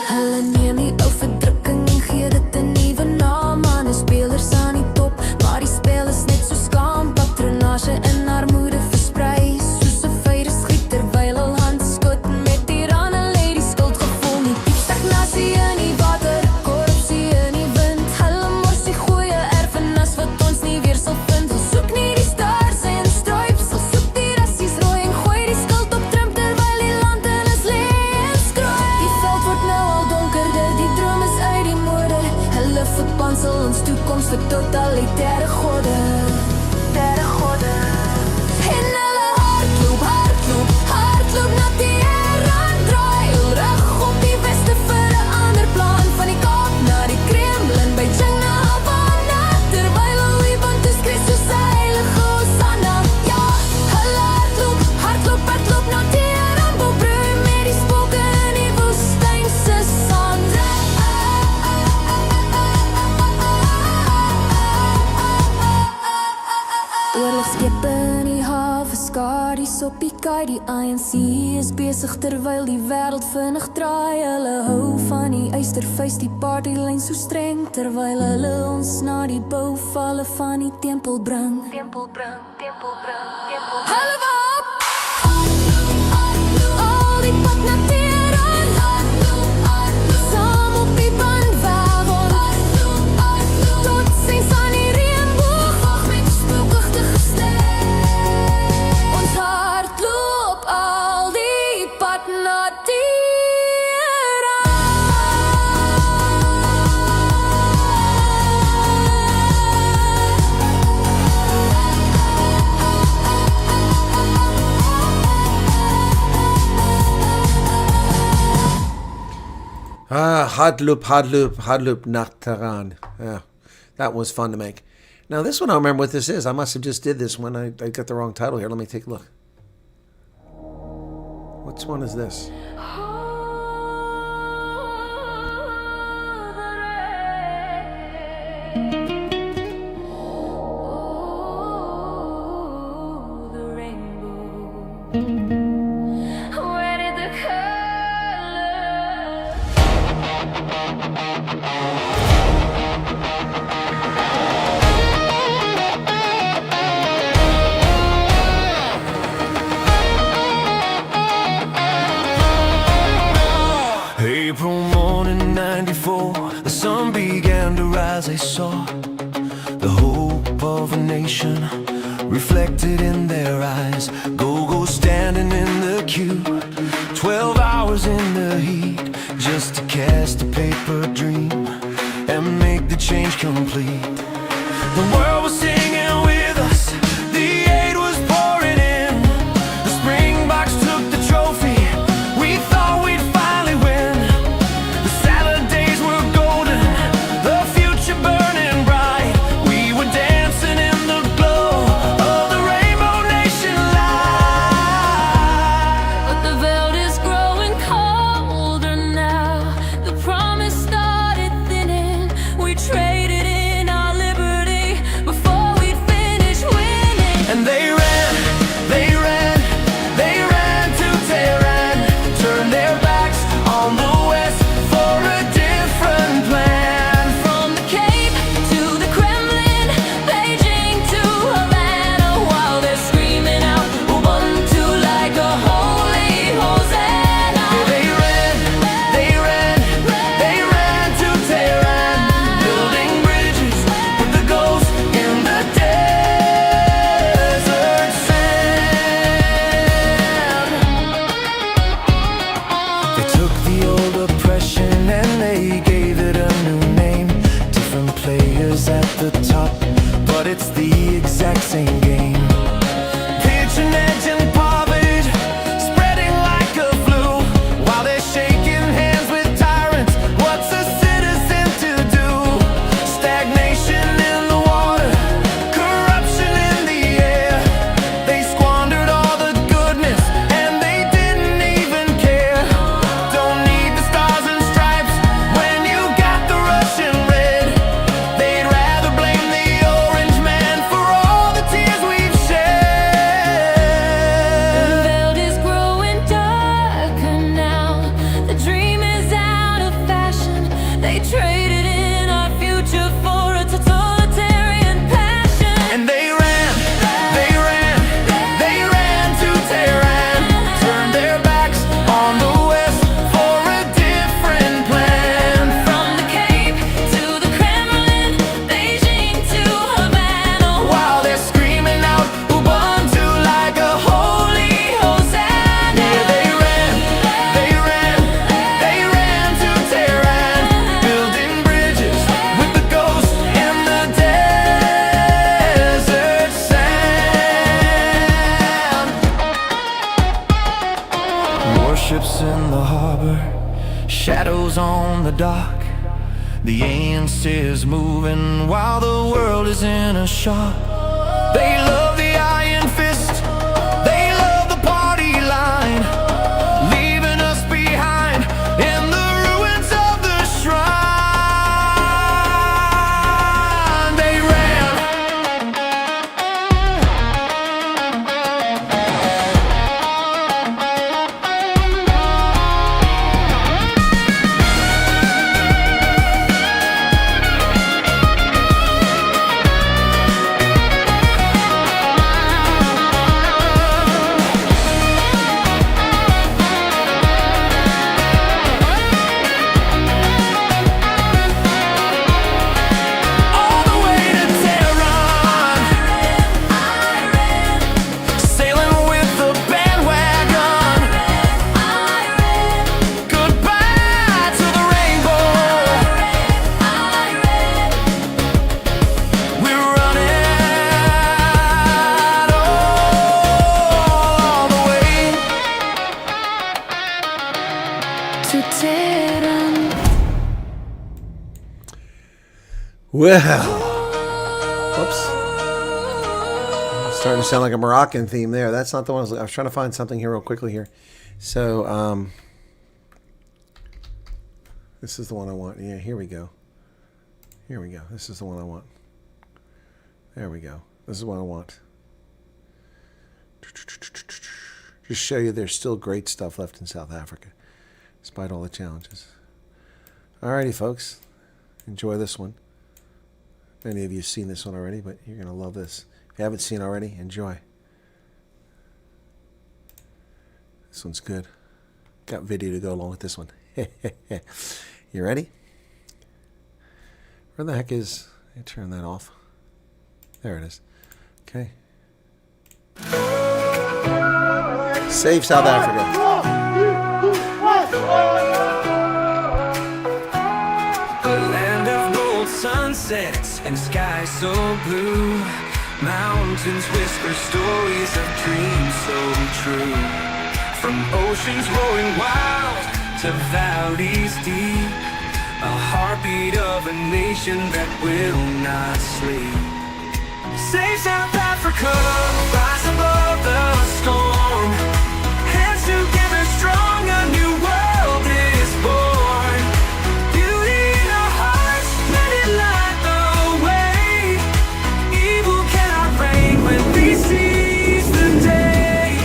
[SPEAKER 1] Hulle neem die ou verdrukking en gee dit 'n nuwe naam aan 'n spelers aan die top, maar die spel is net so skaam, patronage en armoede versprei, soos 'n virusgriep terwyl hul hand skoot met tirane lê die skuldgevoel nie. Die stagnasie in die water, korrupsie in die wind, hulle mors die goeie erfenis wat ons nie weer sal vind. Hulle soek nie die stars en stripes, hulle soek die rassies rooi en gooi die skuld op Trump terwyl die land in is lê en skroei. Die veld word nou al donkerder, die droom is uit die mode. Hulle verpansel ons toekoms vir totalitaire gode. En hulle hardloop, hardloop, hardloop na die Here draai hul rug op die weste vir 'n ander plan. Van die Kaap na die Kremlin, Beijing na Havana, terwyl hulle band is Christus se heilige Hosanna. Ja, hulle hardloop, hardloop, hardloop na die Here, beproei met die spooke in die woestyn se sand. Oorlogskepe in die hawe, skadies op die kaai. Die ANC is besig terwyl die wêreld vinnig draai. Hulle hou van die eystervuis, die partylyn so streng, terwyl hulle ons na die bouvalle van die tempel bring. Hulle waap al die pad na Tehran, saam op die bandwagon, tot sins aan die reënboog, wag met die spookachtige ster. Ons hardloop al die pad na Tehran.
[SPEAKER 2] Hadloop, Nachtaran. Yeah, that was fun to make. Now this one, I don't remember what this is. I must have just did this one. I got the wrong title here. Let me take a look. Which one is this?
[SPEAKER 5] April morning, 94, the sun began to rise. I saw the hope of a nation reflected in their eyes. Go-go standing in the queue, 12 hours in the heat, just to cast a paper dream and make the change complete. The world was singing with us, the aid was pouring in. The Springboks took the trophy, we thought we'd finally win. The Saturdays were golden, the future burning bright. We were dancing in the glow of the Rainbow Nation light.
[SPEAKER 1] But the veldt is growing colder now. The promise started thinning. We traded in our liberty before we'd finish winning.
[SPEAKER 5] And they ran, they ran, they ran to Tehran, turned their backs on the West for a different plan.
[SPEAKER 1] From the Cape to the Kremlin, Beijing to Havana, while they're screaming out Ubuntu like a holy Hosanna.
[SPEAKER 5] They ran, they ran, they ran to Tehran, building bridges with the ghost in the desert sand. They took the old oppression and they gave it a new name. Different players at the top, but it's the exact same game. Patronage and poverty spreading like a flu, while they're shaking hands with tyrants. What's a citizen to do? Stagnation in the water, corruption in the air. They squandered all the goodness and they didn't even care. Don't need the stars and stripes when you got the Russian red. They'd rather blame the orange man for all the tears we've shed.
[SPEAKER 1] The veldt is growing darker now. The dream is out of fashion. They traded in our future for a totalitarian passion.
[SPEAKER 5] And they ran, they ran, they ran to Tehran, turned their backs on the West for a different plan.
[SPEAKER 1] From the Cape to the Kremlin, Beijing to Havana,
[SPEAKER 5] While they're screaming out Ubuntu like a holy Hosanna. Yeah, they ran, they ran, they ran to Tehran, building bridges with the ghost in the desert sand. Warships in the harbor, shadows on the dock. The answer's moving while the world is in a shock. They love the iron fist, they love the party line, leaving us behind in the ruins of the shrine. They ran.
[SPEAKER 2] Well, whoops. Starting to sound like a Moroccan theme there. That's not the one I was trying to find something here real quickly here. So, this is the one I want. Yeah, here we go. Here we go. This is the one I want. There we go. This is what I want. Just show you there's still great stuff left in South Africa, despite all the challenges. Alrighty, folks. Enjoy this one. Many of you have seen this one already, but you're going to love this. If you haven't seen already, enjoy. This one's good. Got video to go along with this one. You ready? Where the heck is... Let me turn that off. There it is. Okay. Save South Africa.
[SPEAKER 3] A land of gold sunsets and skies so blue. Mountains whisper stories of dreams so true. From oceans roaring wild to valleys deep, a heartbeat of a nation that will not sleep. Save South Africa, rise above the storm. Hands together strong, a new world is born. Beauty in our hearts, let it light the way. Evil cannot reign when we seize the day.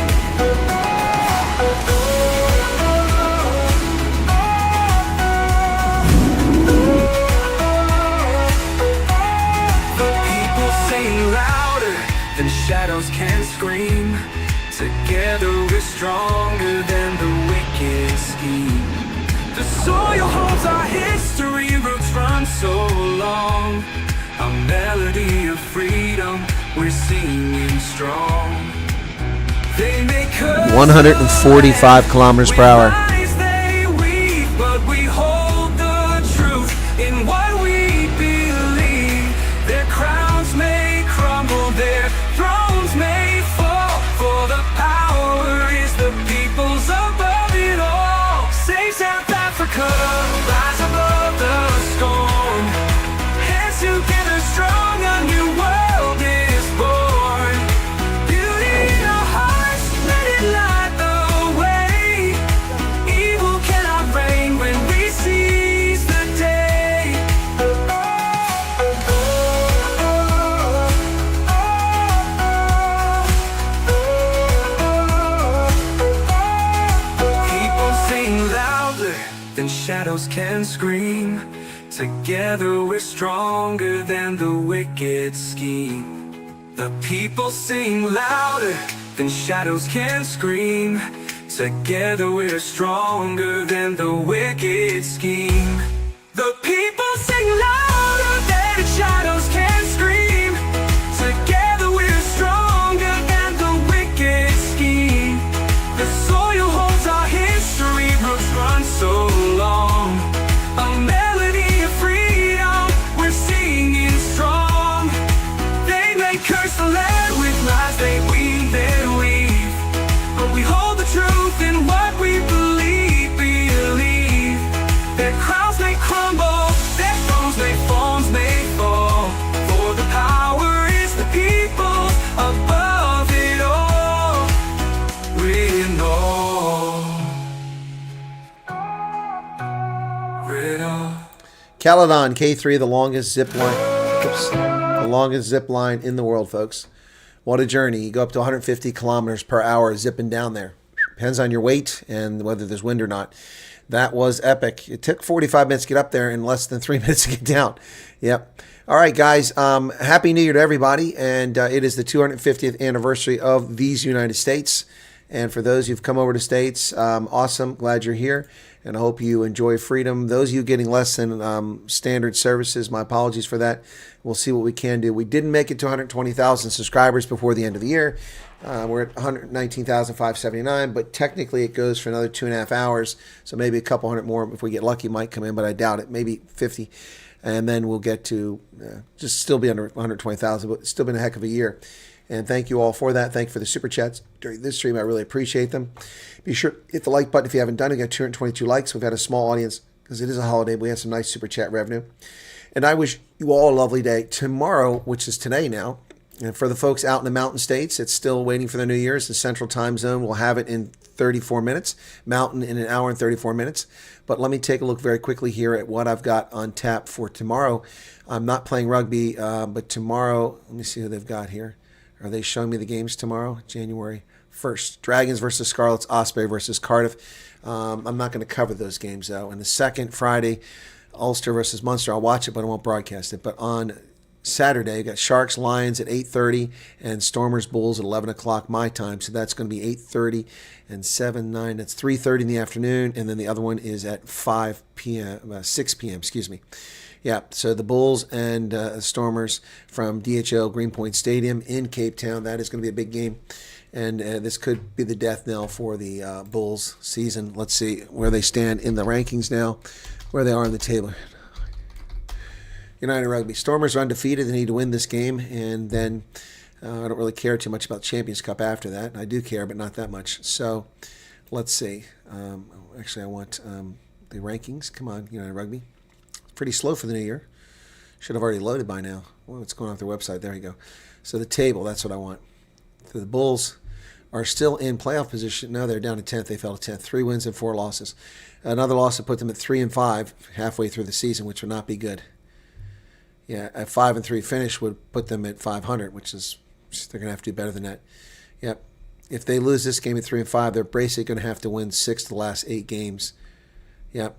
[SPEAKER 3] The people sing louder than shadows can scream. Together we're stronger than the wicked scheme. The soil holds our history, roots run so long. A melody of freedom, we're singing strong. They make us
[SPEAKER 2] 145 kilometers per hour.
[SPEAKER 3] lies they weave, but we hold the truth in what we believe. Their crowns may crumble, their thrones may fall, for the power is the people's above it all. Save South Africa, rise above the storm. Hands together strong, a new world is born. Beauty in our hearts, let it light the way. Evil cannot reign when we seize the day. People sing louder than shadows can scream. Together we're stronger than the wicked scheme. The people sing louder than shadows can scream. Together we're stronger than the wicked scheme. The people sing louder than shadows can scream. Together we're stronger than the wicked scheme. The soil holds our history, roots run so long. A melody of freedom, we're singing strong. They may curse the land with lies they weave, they weave, but we hold the truth in what we believe, believe. Their crowns may crumble, their thrones may fall, for the power is the people above it all. We know. We know.
[SPEAKER 2] Caledon K3, the longest zip line. Oops, the longest zip line in the world, folks. What a journey. You go up to 150 kilometers per hour zipping down there. Depends on your weight and whether there's wind or not. That was epic. It took 45 minutes to get up there and less than 3 minutes to get down. Yep. All right, guys. Happy New Year to everybody. And it is the 250th anniversary of these United States. And for those who've come over to States, awesome. Glad you're here. And I hope you enjoy freedom. Those of you getting less than standard services, my apologies for that. We'll see what we can do. We didn't make it to 120,000 subscribers before the end of the year. We're at 119,579, but technically it goes for another 2.5 hours. So maybe a couple hundred more if we get lucky might come in, but I doubt it. Maybe 50. And then we'll get to just still be under 120,000, but it's still been a heck of a year. And thank you all for that. Thank you for the super chats during this stream. I really appreciate them. Be sure to hit the like button if you haven't done it. We got 222 likes. We've had a small audience because it is a holiday, but we have some nice super chat revenue. And I wish you all a lovely day. Tomorrow, which is today now, and for the folks out in the mountain states, it's still waiting for their New Year's. The Central Time Zone will have it in 34 minutes. Mountain in an hour and 34 minutes. But let me take a look very quickly here at what I've got on tap for tomorrow. I'm not playing rugby, but tomorrow, let me see who they've got here. Are they showing me the games tomorrow? January 1st. Dragons versus Scarlets, Osprey versus Cardiff. I'm not going to cover those games, though. And the second, Friday, Ulster versus Munster. I'll watch it, but I won't broadcast it. But on Saturday, you got Sharks, Lions at 8:30 and Stormers, Bulls at 11 o'clock my time. So that's going to be 8:30 and 7, 9. That's 3:30 in the afternoon. And then the other one is at 5 p.m., 6 p.m., excuse me. Yeah, so the Bulls and Stormers from DHL Greenpoint Stadium in Cape Town. That is going to be a big game. And this could be the death knell for the Bulls season. Let's see where they stand in the rankings now, where they are on the table. United Rugby. Stormers are undefeated. They need to win this game. And then I don't really care too much about Champions Cup after that. I do care, but not that much. So let's see. Actually, I want the rankings. Come on, United Rugby. It's pretty slow for the new year. Should have already loaded by now. Well, what's going on with their website? There you go. So the table, that's what I want. So the Bulls are still in playoff position. No, they're down to 10th. They fell to 10th. 3 wins and 4 losses. Another loss would put them at 3-5 halfway through the season, which would not be good. Yeah, a 5-3 finish would put them at 500, which is they're going to have to do better than that. Yep. If they lose this game at 3-5, they're basically going to have to win 6 of the last 8 games. Yep.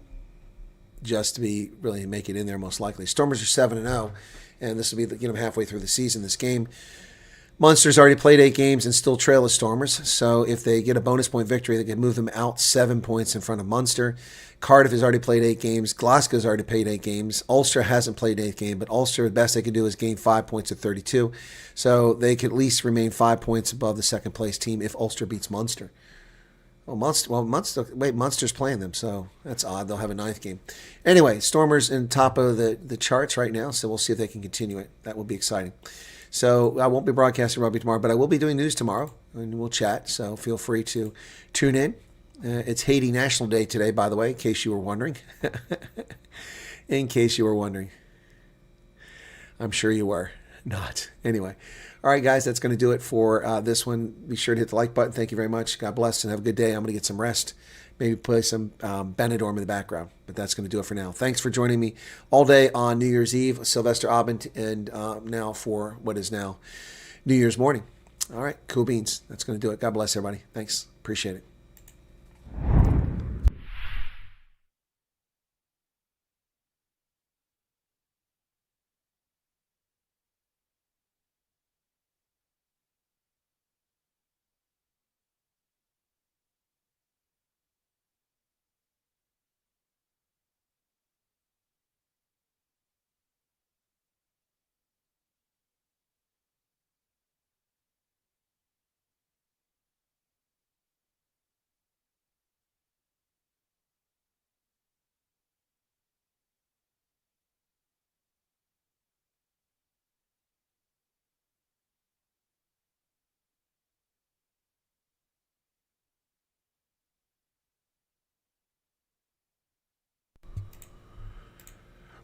[SPEAKER 2] Just to be really make it in there most likely. Stormers are 7-0, and this will be halfway through the season. This game. Munster's already played 8 games and still trail the Stormers. So if they get a bonus point victory, they can move them out 7 points in front of Munster. Cardiff has already played 8 games. Glasgow's already played 8 games. Ulster hasn't played 8 games, but Ulster, the best they could do is gain 5 points at 32. So they could at least remain 5 points above the second place team if Ulster beats Munster. Munster's playing them, so that's odd. They'll have a 9th game. Anyway, Stormers in top of the charts right now, so we'll see if they can continue it. That will be exciting. So I won't be broadcasting rugby tomorrow, but I will be doing news tomorrow, and we'll chat. So feel free to tune in. It's Haiti National Day today, by the way, in case you were wondering. In case you were wondering. I'm sure you were not. Anyway. All right, guys, that's going to do it for this one. Be sure to hit the like button. Thank you very much. God bless and have a good day. I'm going to get some rest. Maybe play some Benidorm in the background. But that's going to do it for now. Thanks for joining me all day on New Year's Eve, Sylvester Abend, and now for what is now New Year's morning. All right, cool beans. That's going to do it. God bless everybody. Thanks. Appreciate it.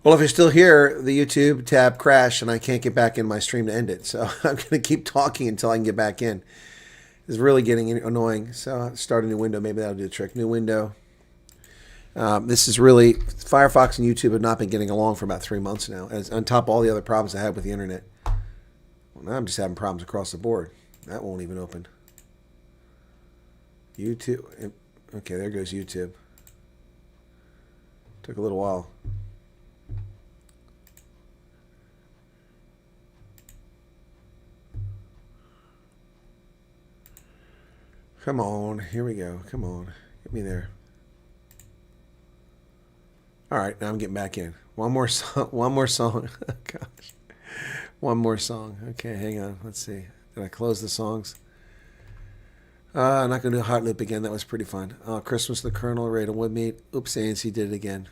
[SPEAKER 2] Well, if you're still here, the YouTube tab crashed and I can't get back in my stream to end it. So I'm going to keep talking until I can get back in. It's really getting annoying. So I'll start a new window. Maybe that'll do the trick. New window. This is really, Firefox and YouTube have not been getting along for about 3 months now, as on top of all the other problems I have with the internet. Well, now I'm just having problems across the board. That won't even open. YouTube. Okay, there goes YouTube. Took a little while. Come on, here we go. Come on, get me there. All right, now I'm getting back in. One more song. One more song. Gosh, one more song. Okay, hang on. Let's see. Did I close the songs? I'm not gonna do a hot loop again. That was pretty fun. Christmas, the Colonel, Ray to Woodmeat. Oops, ANC did it again.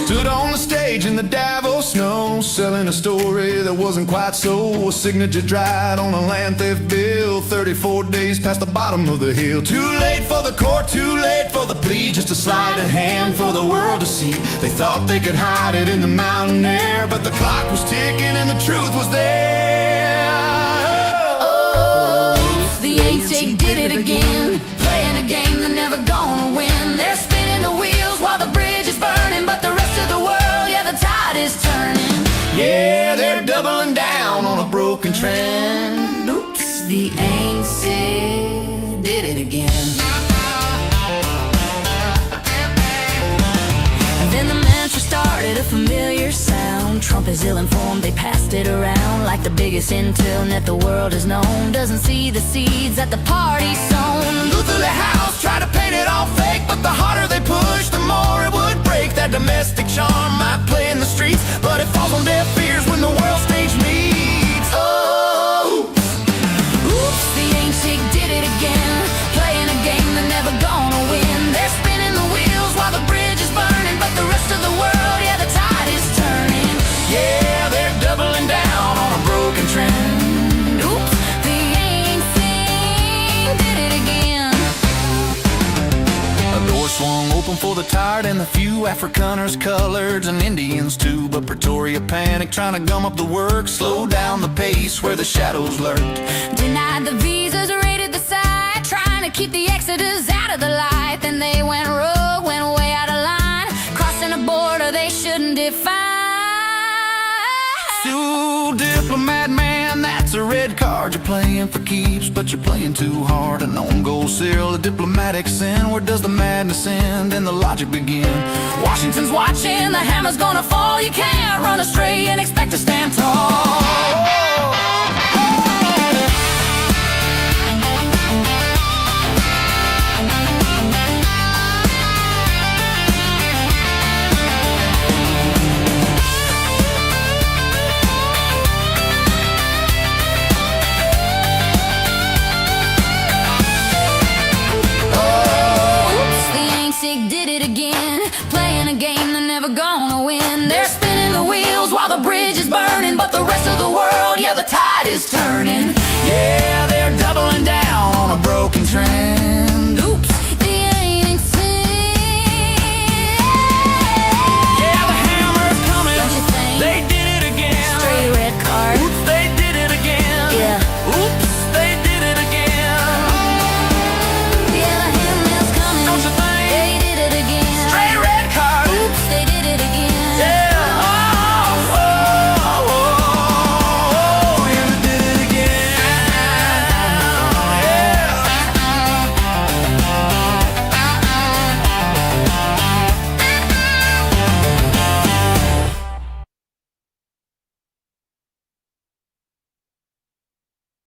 [SPEAKER 5] Stood on the stage stage in the Davos snow, selling a story that wasn't quite so. A signature dried on a land theft bill, 34 days past the bottom of the hill. Too late for the court, too late for the plea, just a sleight of hand for the world to see. They thought they could hide it in the mountain air, but the clock was ticking and the truth was there.
[SPEAKER 1] Oh, the ain't did it again, playing a game they're never gonna win. They're spinning the wheels while the bridge is burning, but the rest of the world, yeah, the tide is turning.
[SPEAKER 5] Yeah, they're doubling down on a broken trend.
[SPEAKER 1] Oops, the ain't did it again. Then the mantra started, a familiar sound. Trump is ill-informed, they passed it around like the biggest intel net the world has known. Doesn't see the seeds that the party's sown.
[SPEAKER 5] Luther the House tried to paint it all fake, but the harder they push, the more it would break. That domestic charm might play in the streets, but it falls on deaf ears when the world stage meets.
[SPEAKER 1] Oh, oops, the ain't did it again, playing a game they're never gonna win. They're spinning the wheels while the bridge is burning, but the rest of the world, yeah, the tide is turning.
[SPEAKER 5] Yeah, they're doubling down on a broken trend.
[SPEAKER 1] Oops, the ain't did it again.
[SPEAKER 5] A door swung open for the tired and the few, Afrikaners, coloreds, and Indians too. But Pretoria panicked, trying to gum up the work, slow down the pace where the shadows lurked.
[SPEAKER 1] Denied the visas, raided the site, trying to keep the exodus out of the light. Then they went rogue, went way out of line, crossing a border they shouldn't define.
[SPEAKER 5] Sue, diplomat man, that's a red card. You're playing for keeps, but you're playing too hard. An own goal, Cyril, a diplomatic sin. Where does the madness end and the logic begin?
[SPEAKER 1] Washington's watching, the hammer's gonna fall. You can't run astray and expect to stand tall. Did it again, playing a game they're never gonna win. They're spinning the wheels while the bridge is burning, but the rest of the world, yeah, the tide is turning.
[SPEAKER 5] Yeah, they're doubling down on a broken trend.
[SPEAKER 1] Oops,